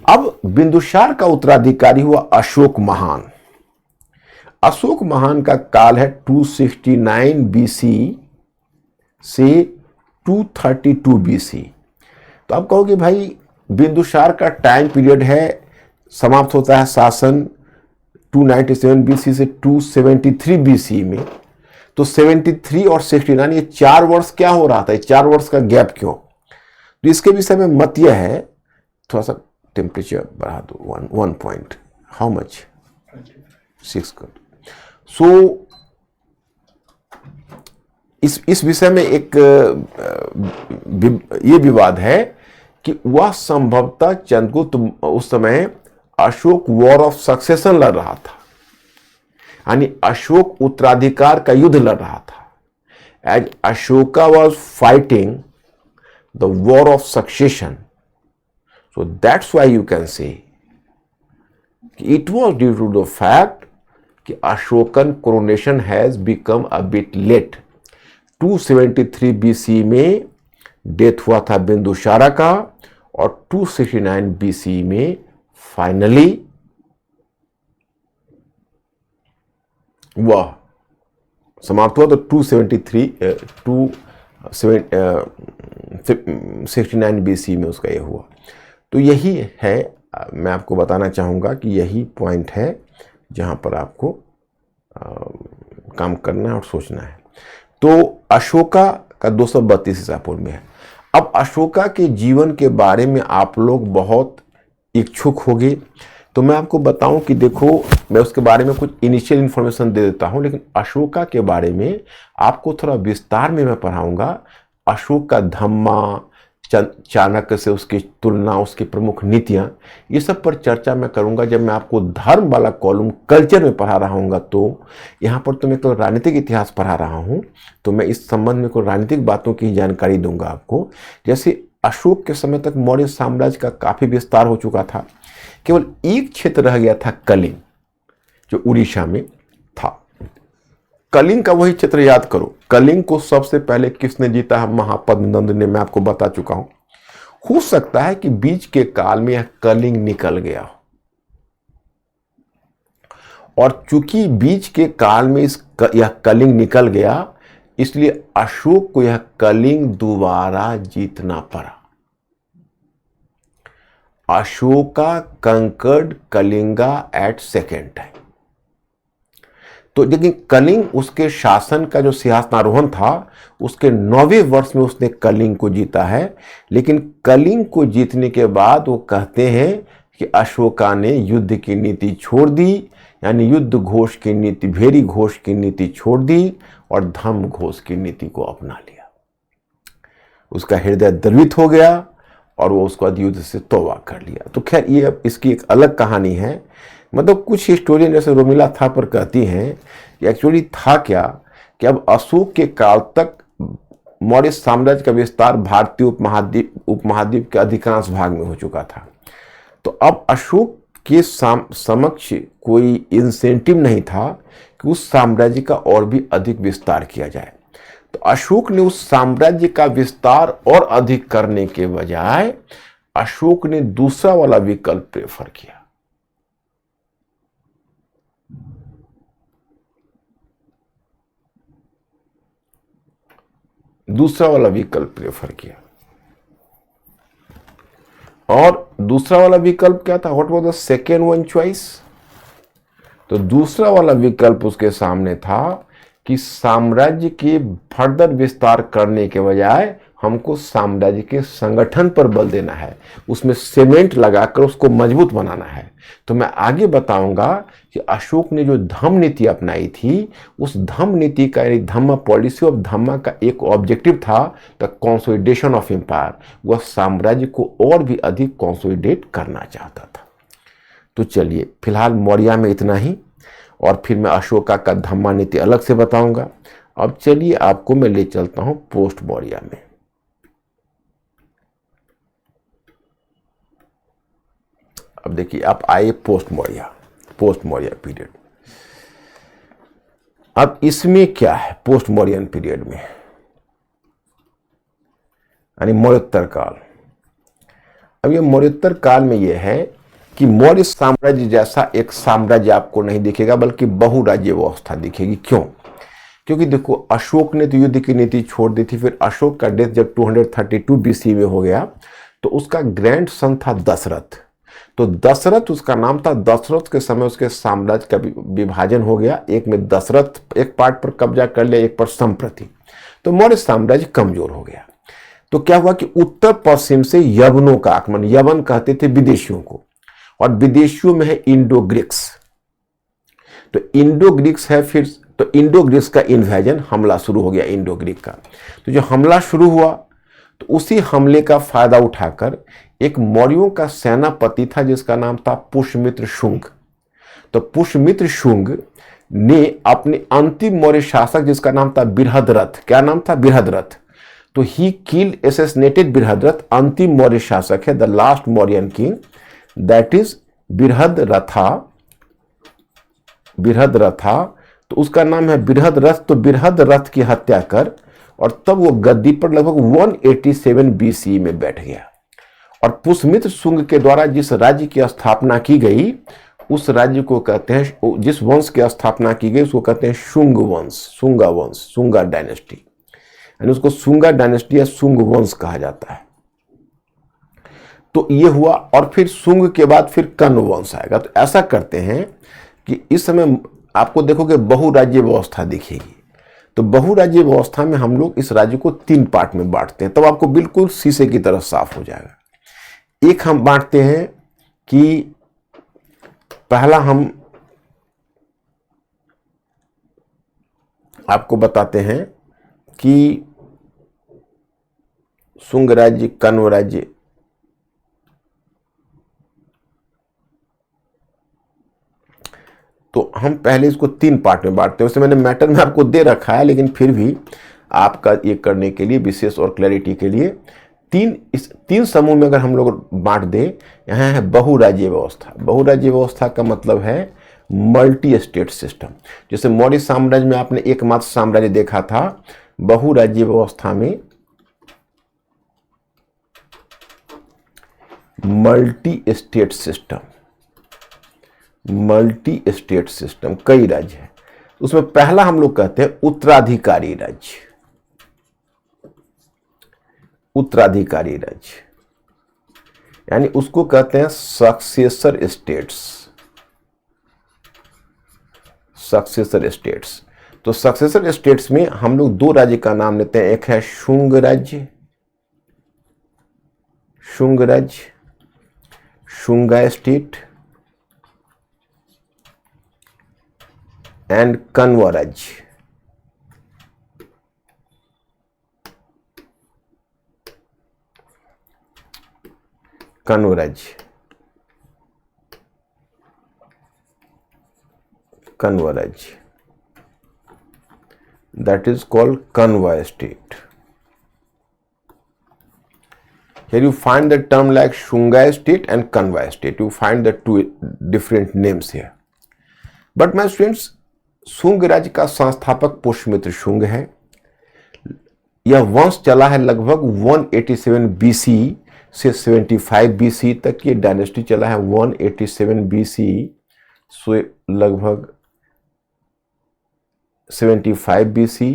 अब बिंदुसार का उत्तराधिकारी हुआ अशोक महान। अशोक महान का काल है 269 बीसी से 232 बीसी। तो आप कहोगे भाई, बिंदुसार का टाइम पीरियड है, समाप्त होता है शासन 297 बीसी से 273 बीसी में। तो 73 और 69, ये 4 वर्ष क्या हो रहा था? 4 वर्ष का गैप क्यों? तो इसके विषय में मत यह है, थोड़ा सा टेम्परेचर बढ़ा दो, 1 पॉइंट, हाउ मच, 6 कर। सो इस विषय में एक ये विवाद है कि वह संभवतः चंद्रगुप्त उस समय अशोक वॉर ऑफ सक्सेशन लड़ रहा था, यानी अशोक उत्तराधिकार का युद्ध लड़ रहा था। As Ashoka was fighting the war of succession, so that's why you can say it was due to the fact कि Ashokan coronation has become a bit late. 273 BC में डेथ हुआ था बिंदुसारा का, और 269 बीसी में फाइनली वह समाप्त हुआ। तो 269 बीसी में उसका ये हुआ। तो यही है, मैं आपको बताना चाहूँगा कि यही पॉइंट है जहाँ पर आपको काम करना है और सोचना है। तो अशोका का 232 ईसा पूर्व में है। अब अशोका के जीवन के बारे में आप लोग बहुत इच्छुक होंगे, तो मैं आपको बताऊं कि देखो, मैं उसके बारे में कुछ इनिशियल इन्फॉर्मेशन दे देता हूं, लेकिन अशोका के बारे में आपको थोड़ा विस्तार में मैं पढ़ाऊंगा। अशोक का धम्मा, चाणक्य से उसकी तुलना, उसकी प्रमुख नीतियां, ये सब पर चर्चा मैं करूंगा जब मैं आपको धर्म वाला कॉलम कल्चर में पढ़ा रहा हूँगा। तो यहाँ पर तो मैं तो राजनीतिक इतिहास पढ़ा रहा हूँ, तो मैं इस संबंध में कोई राजनीतिक बातों की जानकारी दूंगा आपको। जैसे अशोक के समय तक मौर्य साम्राज्य का काफी विस्तार हो चुका था, केवल एक क्षेत्र रह गया था, कलिंग, जो उड़ीसा में था। कलिंग का वही क्षेत्र याद करो। कलिंग को सबसे पहले किसने जीता है? महापद्मनंद ने, मैं आपको बता चुका हूं। हो सकता है कि बीच के काल में यह कलिंग निकल गया, और चूंकि बीच के काल में यह कलिंग निकल गया, इसलिए अशोक को यह कलिंग दोबारा जीतना पड़ा। Ashoka conquered Kalinga at second time. तो लेकिन कलिंग, उसके शासन का जो सिंहासनारोहण था, उसके 9वें वर्ष में उसने कलिंग को जीता है। लेकिन कलिंग को जीतने के बाद वो कहते हैं कि अशोका ने युद्ध की नीति छोड़ दी, यानी युद्ध घोष की नीति, भेरी घोष की नीति छोड़ दी और धर्म घोष की नीति को अपना लिया। उसका हृदय द्रवित हो गया और वो उसको युद्ध से तौबा कर लिया। तो खैर ये इसकी एक अलग कहानी है। मतलब कुछ हिस्टोरियन जैसे रोमिला थापर कहती हैं कि एक्चुअली था क्या कि अब अशोक के काल तक मौर्य साम्राज्य का विस्तार भारतीय उपमहाद्वीप के अधिकांश भाग में हो चुका था। तो अब अशोक के समक्ष कोई इंसेंटिव नहीं था कि उस साम्राज्य का और भी अधिक विस्तार किया जाए। तो अशोक ने उस साम्राज्य का विस्तार और अधिक करने के बजाय अशोक ने दूसरा वाला विकल्प प्रेफर किया। दूसरा वाला विकल्प प्रेफर किया। और दूसरा वाला विकल्प क्या था? What was the second one choice? तो दूसरा वाला विकल्प उसके सामने था कि साम्राज्य के फर्दर विस्तार करने के बजाय हमको साम्राज्य के संगठन पर बल देना है, उसमें सीमेंट लगाकर उसको मजबूत बनाना है। तो मैं आगे बताऊंगा कि अशोक ने जो धम्म नीति अपनाई थी, उस धम्म नीति का, यानी धम्म पॉलिसी ऑफ धम्मा का एक ऑब्जेक्टिव था द कंसोलिडेशन ऑफ एम्पायर। वह साम्राज्य को और भी अधिक कंसोलिडेट करना चाहता था। तो चलिए फिलहाल मौर्य में इतना ही, और फिर मैं अशोका का धम्मा नीति अलग से बताऊंगा। अब चलिए आपको मैं ले चलता हूं पोस्ट मौर्य में। अब देखिए आप आए पोस्ट मौर्य पीरियड। अब इसमें क्या है पोस्ट मौर्यन पीरियड में, यानी मौर्योत्तर काल। अब ये मौर्योत्तर काल में यह है कि मौर्य साम्राज्य जैसा एक साम्राज्य आपको नहीं दिखेगा, बल्कि बहुराज्य व्यवस्था दिखेगी। क्यों? क्योंकि देखो अशोक ने तो युद्ध की नीति छोड़ दी थी। फिर अशोक का डेथ जब 232 BC में हो गया, तो उसका ग्रैंड सन था दशरथ। तो दशरथ उसका नाम था। दशरथ के समय उसके साम्राज्य का विभाजन हो गया, एक में दशरथ एक पार्ट पर कब्जा कर लिया, एक पर संप्रति। तो मौर्य साम्राज्य कमजोर हो गया। तो क्या हुआ कि उत्तर पश्चिम से यवनों का आगमन, यवन कहते थे विदेशियों को, और विदेशियों में है इंडो ग्रीक्स। तो इंडो ग्रीक्स है, फिर तो इंडो ग्रीक्स का इन्वेजन, हमला शुरू हो गया इंडो ग्रीक का। तो जो हमला शुरू हुआ, तो उसी हमले का फायदा उठाकर एक मौर्यों का सेनापति था जिसका नाम था पुष्यमित्र शुंग। तो पुष्यमित्र शुंग ने अपने अंतिम मौर्य शासक जिसका नाम था बृहद्रथ, क्या नाम था? बृहद्रथ। तो ही किल्ड असैसिनेटेड बृहद्रथ, अंतिम मौर्य शासक है, the last Mauryan king, that is Brihadratha. तो उसका नाम है बृहद्रथ। तो बृहद्रथ की हत्या कर, और तब वो गद्दी पर लगभग 187 BC में बैठ गया। और पुष्यमित्र शुंग के द्वारा जिस राज्य की स्थापना की गई, उस राज्य को कहते हैं, जिस वंश की स्थापना की गई उसको कहते हैं शुंग वंश, शुंगा वंश, शुंगा डायनेस्टी, यानी उसको शुंगा डायनेस्टी या शुंग वंश कहा जाता है। तो ये हुआ, और फिर शुंग के बाद फिर कर्ण वंश आएगा। तो ऐसा करते हैं कि इस समय आपको देखोगे बहुराज्य व्यवस्था दिखेगी। तो बहुराज्य व्यवस्था में हम लोग इस राज्य को 3 पार्ट में बांटते हैं, तब आपको बिल्कुल शीशे की तरह साफ हो जाएगा। एक हम बांटते हैं कि पहला हम आपको बताते हैं कि शुंग राज्य, कण्व राज्य, तो हम पहले इसको 3 पार्ट में बांटते हैं। वैसे मैंने मैटर में आपको दे रखा है, लेकिन फिर भी आपका ये करने के लिए, विशेष और क्लैरिटी के लिए, इस 3 समूह में अगर हम लोग बांट दें, यहाँ है बहुराज्य व्यवस्था। बहुराज्य व्यवस्था का मतलब है मल्टी स्टेट सिस्टम। जैसे मौर्य साम्राज्य में आपने एकमात्र साम्राज्य देखा था, बहुराज्य व्यवस्था में multi state system, multi state system, कई राज्य है। उसमें पहला हम लोग कहते हैं उत्तराधिकारी राज्य, उत्तराधिकारी राज्य, यानी उसको कहते हैं सक्सेसर स्टेट्स, सक्सेसर स्टेट्स। तो सक्सेसर स्टेट्स में हम लोग 2 राज्य का नाम लेते हैं, एक है शुंग राज्य, शुंग राज्य, शुंगा स्टेट, एंड कण्व राज्य। कण्व राज्य, कण्व राज्य, that is called Kanva state. Here you find the term like Shunga state and Kanva state. You find the 2 different names here. But my students, Shunga राज्य का संस्थापक पुष्यमित्र शुंग है। यह वंश चला है लगभग 187 BC से 75 BC तक। ये डायनेस्टी चला है 187 BC से लगभग 75 BC।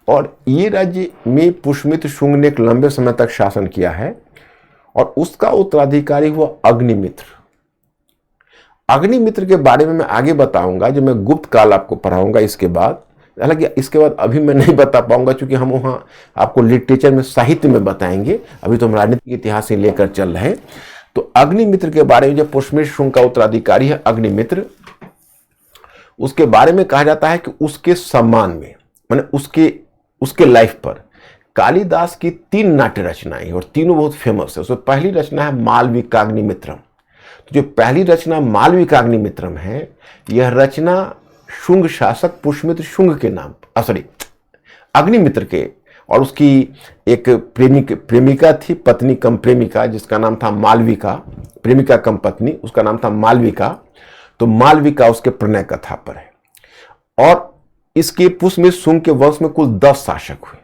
और ये राज्य में पुष्यमित्र शुंग ने एक लंबे समय तक शासन किया है, और उसका उत्तराधिकारी हुआ अग्निमित्र। अग्निमित्र के बारे में मैं आगे बताऊंगा, जब मैं गुप्त काल आपको पढ़ाऊंगा इसके बाद। हालांकि इसके बाद अभी मैं नहीं बता पाऊंगा, क्योंकि हम वहां आपको लिटरेचर में, साहित्य में बताएंगे। अभी तो हम राजनीतिक इतिहास ही लेकर चल रहे हैं। तो अग्निमित्र के बारे में, जब पुष्यमित्र शुंग का उत्तराधिकारी है अग्निमित्र, उसके बारे में कहा जाता है कि उसके सम्मान में, माने उसके लाइफ पर कालिदास की 3 नाट्य रचनाएं, और तीनों बहुत फेमस है। उसमें पहली रचना है मालविकाग्निमित्रम। तो जो पहली रचना मालविकाग्निमित्रम है, यह रचना शुंग शासक पुष्यमित्र शुंग के नाम, अग्निमित्र के, और उसकी एक प्रेमिका थी, पत्नी कम प्रेमिका, जिसका नाम था मालविका। प्रेमिका कम पत्नी, उसका नाम था मालविका। तो मालविका उसके प्रणय कथा पर है। और इसके पुष्यमित्र शुंग के वंश में कुल 10 शासक हुए।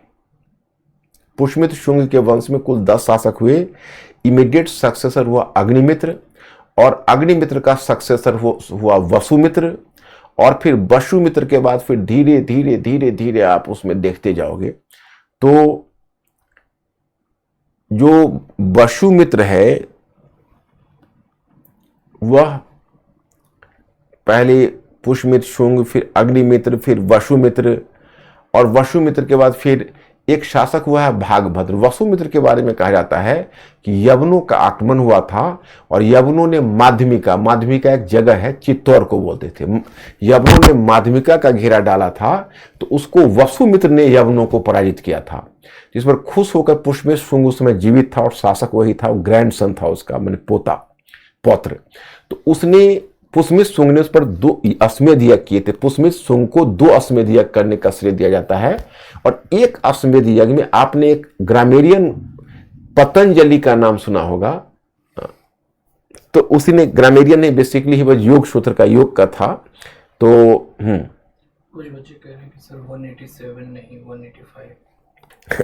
पुष्यमित्र शुंग के वंश में कुल 10 शासक हुए। इमीडिएट सक्सेसर हुआ अग्निमित्र, और अग्निमित्र का सक्सेसर हुआ वसुमित्र, और फिर वसुमित्र के बाद फिर धीरे धीरे धीरे धीरे आप उसमें देखते जाओगे तो जो वसुमित्र है वह पहले पुष्यमित्र शुंग, फिर अग्निमित्र, फिर वसुमित्र, और वसुमित्र के बाद फिर एक शासक हुआ है भागभद्र। वसुमित्र के बारे में कहा जाता है कि यवनों का आक्रमण हुआ था, और यवनों ने माध्यमिका एक जगह है, चित्तौड़ को बोलते थे। यवनों ने माध्यमिका का घेरा डाला था, तो उसको वसुमित्र ने यवनों को पराजित किया था, जिस पर खुश होकर पुष्यमित्र शुंग उस समय जीवित था, और शासक वही था, वो ग्रैंडसन था उसका, मैंने पौत्र। तो उसने, पुष्यमित्र शुंग ने उस पर 2 अश्वमेध यज्ञ किए थे। पुष्यमित्र शुंग को 2 अश्वमेध यज्ञ करने का श्रेय दिया जाता है। और एक अश्वमेध यज्ञ में आपने एक ग्रामेरियन पतंजलि का नाम सुना होगा। तो उसी ने, ग्रामेरियन ने बेसिकली ही योग सूत्र का योग का था। तो कुछ बच्चे कह रहे हैं कि सर 187 नहीं 185।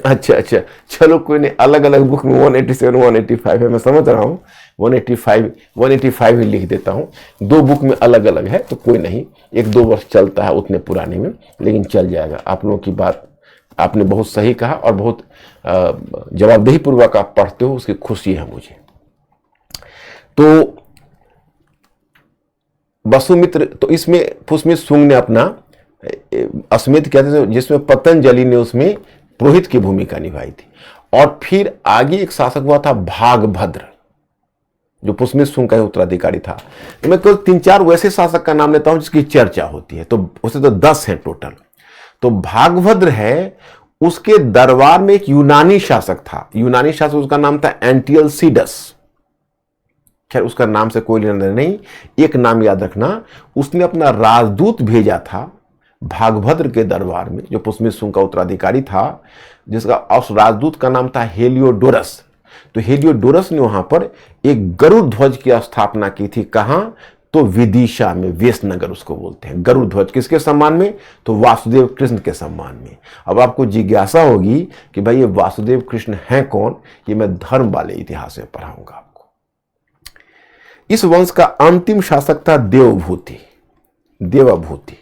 अच्छा, चलो कोई नहीं, अलग अलग बुक में 187 185 है, मैं समझ रहा हूँ। 185 ही लिख देता हूँ। 2 बुक में अलग अलग है, तो कोई नहीं, 1-2 वर्ष चलता है उतने पुराने में, लेकिन चल जाएगा। आप लोगों की बात आपने बहुत सही कहा, और बहुत जवाबदेही पूर्वक आप पढ़ते हो, उसकी खुशी है मुझे। तो वसुमित्र, तो इसमें पुष्यमित्र शुंग ने अपना अश्वमेध कहते थे, जिसमें पतंजलि ने उसमें पुरोहित की भूमिका निभाई थी। और फिर आगे एक शासक हुआ था भागभद्र, जो पुष्यमित्र शुंग का उत्तराधिकारी था। तो मैं केवल 3-4 वैसे शासक का नाम लेता हूं जिसकी चर्चा होती है, तो उसे तो 10 है टोटल। तो भागभद्र है, उसके दरबार में एक यूनानी शासक था, यूनानी शासक, उसका नाम था एंटियलसीडस। खैर उसका नाम से कोई लेना देना नहीं, एक नाम याद रखना, उसने अपना राजदूत भेजा था भागभद्र के दरबार में, जो पुष्यमित्र का उत्तराधिकारी था, जिसका उस राजदूत का नाम था हेलियोडोरस। तो हेलियोडोरस ने वहां पर एक गरुड़ ध्वज की स्थापना की थी। कहां? तो विदिशा में, वेशनगर उसको बोलते हैं। गरुड़ ध्वज किसके सम्मान में? तो वासुदेव कृष्ण के सम्मान में। अब आपको जिज्ञासा होगी कि भाई ये वासुदेव कृष्ण हैं कौन? ये मैं धर्म वाले इतिहास में पढ़ाऊंगा आपको। इस वंश का अंतिम शासक था देवभूति। देवाभूति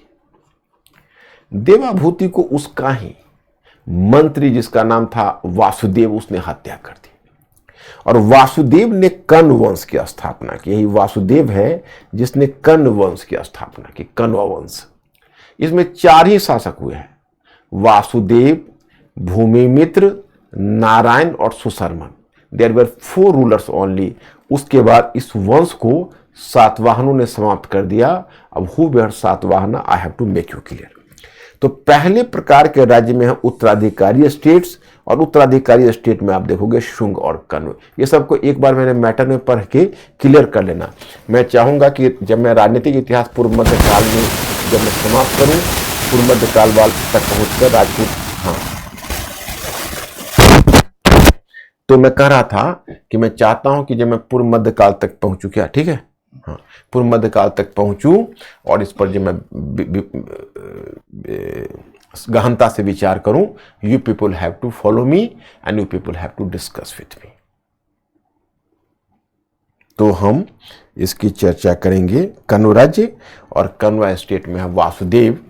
देवाभूति को उसका ही मंत्री, जिसका नाम था वासुदेव, उसने हत्या कर दी। और वासुदेव ने कण्व वंश की स्थापना की। यही वासुदेव है जिसने कण्व वंश की स्थापना की, कण्व वंश। इसमें 4 ही शासक हुए हैं, वासुदेव, भूमिमित्र, नारायण और Susharman. There were 4 rulers only. उसके बाद इस वंश को सातवाहनों ने समाप्त कर दिया। अब who were Satavahana, I have to make you clear. तो पहले प्रकार के राज्य में है उत्तराधिकारी स्टेट्स, और उत्तराधिकारी स्टेट में आप देखोगे शुंग और कण्व। ये सबको एक बार मैंने मैटर में पढ़ के क्लियर कर लेना। मैं चाहूंगा कि जब मैं राजनीतिक इतिहास पूर्व मध्य काल में जब मैं समाप्त करूं, पूर्व मध्य काल वाल तक पहुंचकर राजपूत, हाँ, तो मैं कह रहा था कि मैं चाहता हूं कि जब मैं पूर्व मध्य काल तक पहुंचू, क्या ठीक है, हाँ, पूर्व मध्य काल तक पहुंचूं और इस पर जब मैं गहनता से विचार करूं, you people have to follow me and you people have to discuss with me. तो हम इसकी चर्चा करेंगे। कण्व राज्य और कण्व स्टेट में वासुदेव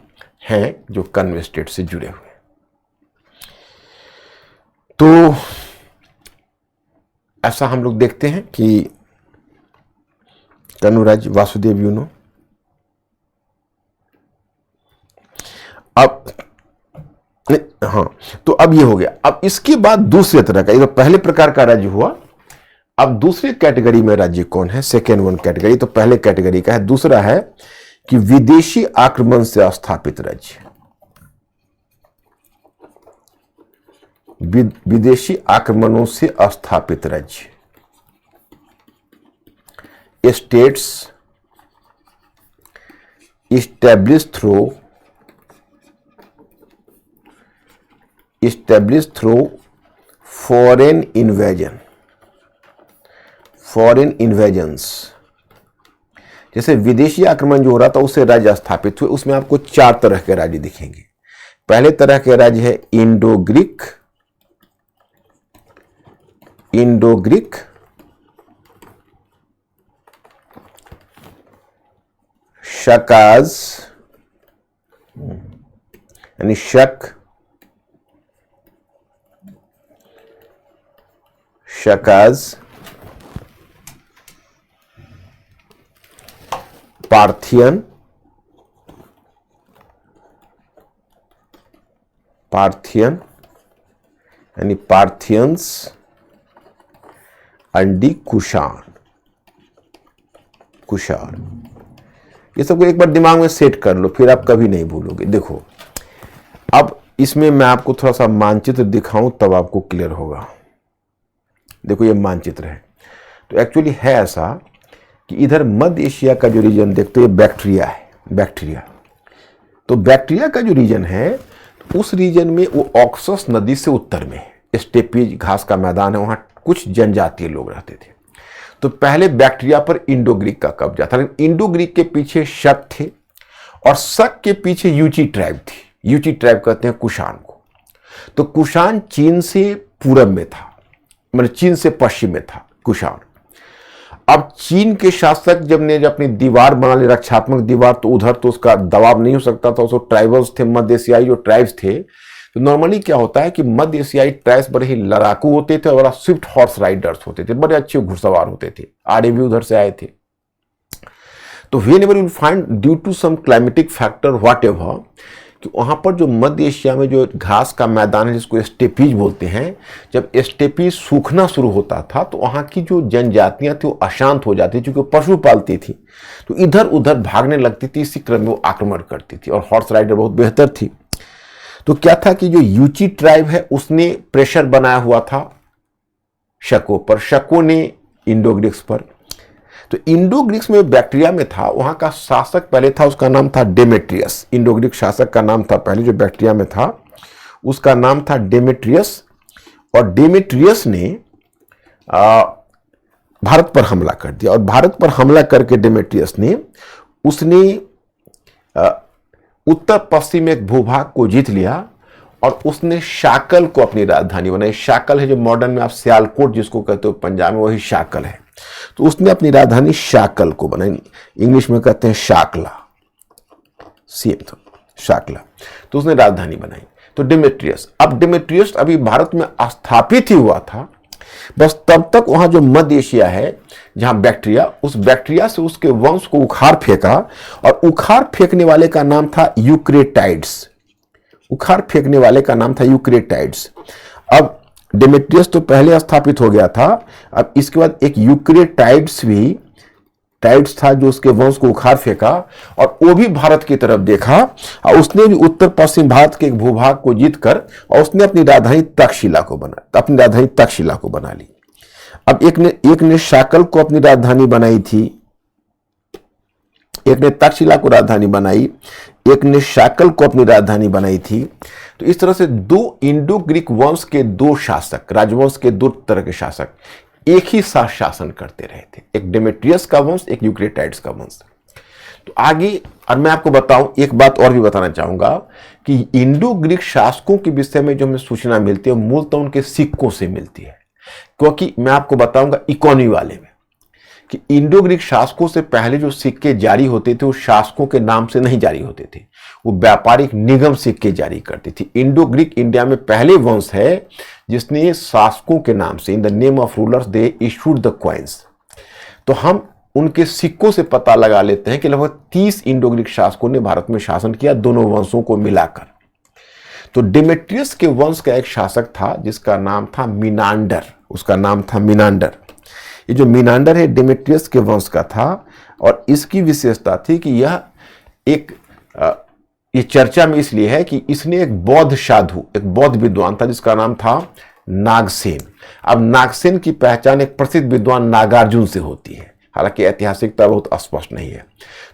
हैं जो कण्व स्टेट से जुड़े हुए। तो ऐसा हम लोग देखते हैं कि कण्व राज्य, वासुदेव, यू नो। अब हाँ, तो अब ये हो गया। अब इसके बाद दूसरे तरह का, ये तो पहले प्रकार का राज्य हुआ। अब दूसरे कैटेगरी में राज्य कौन है? Second one category. तो पहले कैटेगरी का है। दूसरा है कि विदेशी आक्रमण से स्थापित राज्य। विदेशी आक्रमणों से स्थापित राज्य, states established through foreign invasions। जैसे विदेशी आक्रमण जो हो रहा था उससे राज्य स्थापित हुए। उसमें आपको 4 तरह के राज्य दिखेंगे। पहले तरह के राज्य है इंडो ग्रीक, शकाज यानी शकाज, पार्थियन यानी पार्थियंस, अंडी कुषाण। ये सबको एक बार दिमाग में सेट कर लो, फिर आप कभी नहीं भूलोगे। देखो, अब इसमें मैं आपको थोड़ा सा मानचित्र दिखाऊं तब आपको क्लियर होगा। देखो ये मानचित्र है। तो एक्चुअली है ऐसा कि इधर मध्य एशिया का जो रीजन देखते हो, ये बैक्टीरिया है, बैक्टीरिया। तो बैक्टीरिया का जो रीजन है, उस रीजन में वो ऑक्सस नदी से उत्तर में स्टेपीज घास का मैदान है, वहां कुछ जनजातीय लोग रहते थे। तो पहले बैक्टीरिया पर इंडो ग्रीक का कब्जा था। इंडो ग्रीक के पीछे शक थे और शक के पीछे यूची ट्राइब थी। यूची ट्राइब कहते हैं कुषाण को। तो कुषाण चीन से पूरब में था, मतलब चीन से पश्चिम में था कुषाण। अब चीन के शासक जब अपनी दीवार बना ली, रक्षात्मक दीवार, तो उधर तो उसका दबाव नहीं हो सकता था। उसको ट्राइबल्स थे, मध्य एशियाई जो ट्राइब्स थे। तो नॉर्मली क्या होता है कि मध्य एशियाई ट्राइब्स बड़े ही लड़ाकू होते थे और स्विफ्ट हॉर्स राइडर्स होते थे, बड़े अच्छे घुड़सवार होते थे। आर्य भी उधर से आए थे। तो whenever you will find due to some climatic factor whatever, कि वहां पर जो मध्य एशिया में जो घास का मैदान है जिसको स्टेपीज बोलते हैं, जब स्टेपीज सूखना शुरू होता था तो वहां की जो जनजातियां थी वो अशांत हो जाती, क्योंकि पशु पालती थी, तो इधर उधर भागने लगती थी। इसी क्रम में वो आक्रमण करती थी और हॉर्स राइडर बहुत बेहतर थी। तो क्या था कि जो यूची ट्राइब है उसने प्रेशर बनाया हुआ था शको पर, शको ने इंडो ग्रीक्स पर। तो इंडो ग्रीक्स में बैक्टीरिया में था, वहां का शासक पहले था, उसका नाम था डेमेट्रियस। इंडो ग्रीक शासक का नाम था पहले जो बैक्टीरिया में था, उसका नाम था डेमेट्रियस। और डेमेट्रियस ने भारत पर हमला कर दिया, और भारत पर हमला करके डेमेट्रियस ने उसने उत्तर पश्चिम एक भूभाग को जीत लिया, और उसने शाकल को अपनी राजधानी बनाई। शाकल है जो मॉडर्न में आप सियालकोट जिसको कहते हो पंजाब में, वही शाकल है। तो उसने अपनी राजधानी शाकल को बनाई, इंग्लिश में कहते हैं शाकला, सेम तो शाकला। तो उसने राजधानी बनाई। तो डेमेट्रियस, अब डेमेट्रियस अभी भारत में स्थापित ही हुआ था, बस तब तक वहां जो मध्य एशिया है जहां बैक्टीरिया, उस बैक्टीरिया से उसके वंश को उखाड़ फेंका, और उखाड़ फेंकने वाले का नाम था यूक्रेटाइड्स। उखाड़ फेंकने वाले का नाम था यूक्रेटाइड्स। अब डेमेट्रियस तो पहले स्थापित हो गया था, अब इसके बाद एक यूक्रेटाइड्स भी टाइड्स था जो उसके वंश को उखाड़ फेंका, और वो भी भारत की तरफ देखा, और उसने भी उत्तर पश्चिम भारत के एक भूभाग को जीतकर, और उसने अपनी राजधानी तक्षशिला को बना ली। अब एक ने शाकल को अपनी राजधानी बनाई थी, एक ने तक्षशिला को राजधानी बनाई, एक ने शाकल को अपनी राजधानी बनाई थी। तो इस तरह से दो इंडो ग्रीक वंश के दो शासक, राजवंश के दो तरह के शासक एक ही साथ शासन करते रहे थे, एक डेमेट्रियस का वंश, एक यूक्रेटाइड्स का वंश। तो आगे, और मैं आपको बताऊं, एक बात और भी बताना चाहूंगा कि इंडो ग्रीक शासकों के विषय में जो हमें सूचना मिलती है मूलतः उनके सिक्कों से मिलती है। क्योंकि मैं आपको बताऊंगा इकोनॉमी वाले में कि इंडो ग्रीक शासकों से पहले जो सिक्के जारी होते थे वो शासकों के नाम से नहीं जारी होते थे, वो व्यापारिक निगम सिक्के जारी करती थी। इंडो ग्रीक इंडिया में पहले वंश है जिसने शासकों के नाम से, in the name of rulers they issued the coins. तो हम उनके सिक्कों से पता लगा लेते हैं कि लगभग 30 इंडो ग्रीक शासकों ने भारत में शासन किया, दोनों वंशों को मिलाकर। तो डेमेट्रियस के वंश का एक शासक था जिसका नाम था मिनांडर, उसका नाम था मिनांडर। ये जो मिनांडर है डेमेट्रियस के वंश का था, और इसकी विशेषता थी कि यह एक ये चर्चा में इसलिए है कि इसने एक बौद्ध साधु, एक बौद्ध विद्वान था जिसका नाम था नागसेन। अब नागसेन की पहचान एक प्रसिद्ध विद्वान नागार्जुन से होती है, हालांकि ऐतिहासिकता बहुत स्पष्ट नहीं है।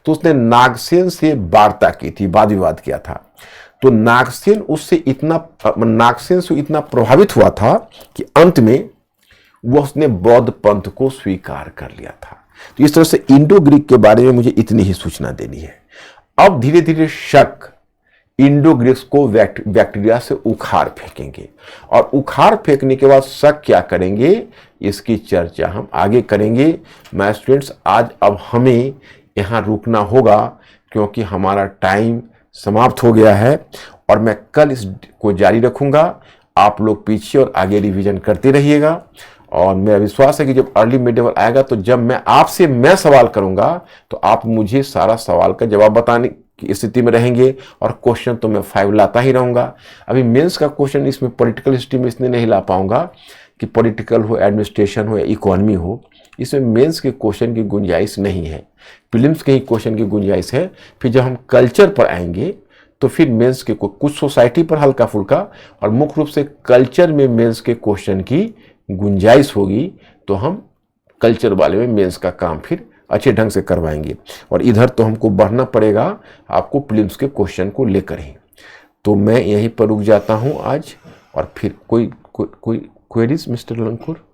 तो उसने नागसेन से वार्ता की थी, वाद विवाद किया था। तो नागसेन से इतना प्रभावित हुआ था कि अंत में वह उसने बौद्ध पंथ को स्वीकार कर लिया था। तो इस तरह से इंडो ग्रीक के बारे में मुझे इतनी ही सूचना देनी है। अब धीरे धीरे शक इंडो ग्रीक्स को बैक्टीरिया से उखाड़ फेंकेंगे, और उखाड़ फेंकने के बाद शक क्या करेंगे, इसकी चर्चा हम आगे करेंगे। मैं स्टूडेंट्स, आज अब हमें यहाँ रुकना होगा क्योंकि हमारा टाइम समाप्त हो गया है, और मैं कल इसको जारी रखूंगा। आप लोग पीछे और आगे रिवीजन करते रहिएगा, और मेरा विश्वास है कि जब अर्ली मिड-लेवल आएगा तो जब मैं सवाल करूंगा तो आप मुझे सारा सवाल का जवाब बताने की स्थिति में रहेंगे, और क्वेश्चन तो मैं 5 लाता ही रहूंगा। अभी मेंस का क्वेश्चन इसमें पॉलिटिकल हिस्ट्री में इसलिए नहीं ला पाऊंगा कि पॉलिटिकल हो, एडमिनिस्ट्रेशन हो या इकोनॉमी हो, इसमें मेंस के क्वेश्चन की गुंजाइश नहीं है, प्रीलिम्स के ही क्वेश्चन की गुंजाइश है। फिर जब हम कल्चर पर आएंगे तो फिर मेंस के कुछ सोसाइटी पर हल्का फुल्का, और मुख्य रूप से कल्चर में मेंस के क्वेश्चन की गुंजाइश होगी, तो हम कल्चर वाले में मेंस का काम फिर अच्छे ढंग से करवाएंगे। और इधर तो हमको बढ़ना पड़ेगा आपको प्रीलिम्स के क्वेश्चन को लेकर ही। तो मैं यहीं पर रुक जाता हूं आज, और फिर कोई क्वेरीज मिस्टर लंकुर?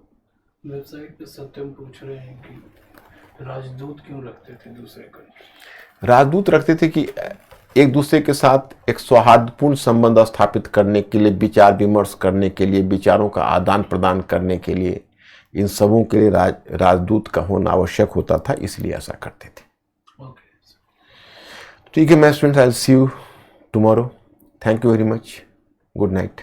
वेबसाइट पे सत्यम पूछ रहे हैं कि राजदूत क्यों रखते थे दूसरे कंट्री? राजदूत रखते थे कि एक दूसरे के साथ एक सौहार्दपूर्ण संबंध स्थापित करने के लिए, विचार विमर्श करने के लिए, विचारों का आदान प्रदान करने के लिए, इन सबों के लिए राजदूत का होना आवश्यक होता था, इसलिए ऐसा करते थे। ठीक है मैं students, I will see you tomorrow. Thank you very much. Good night.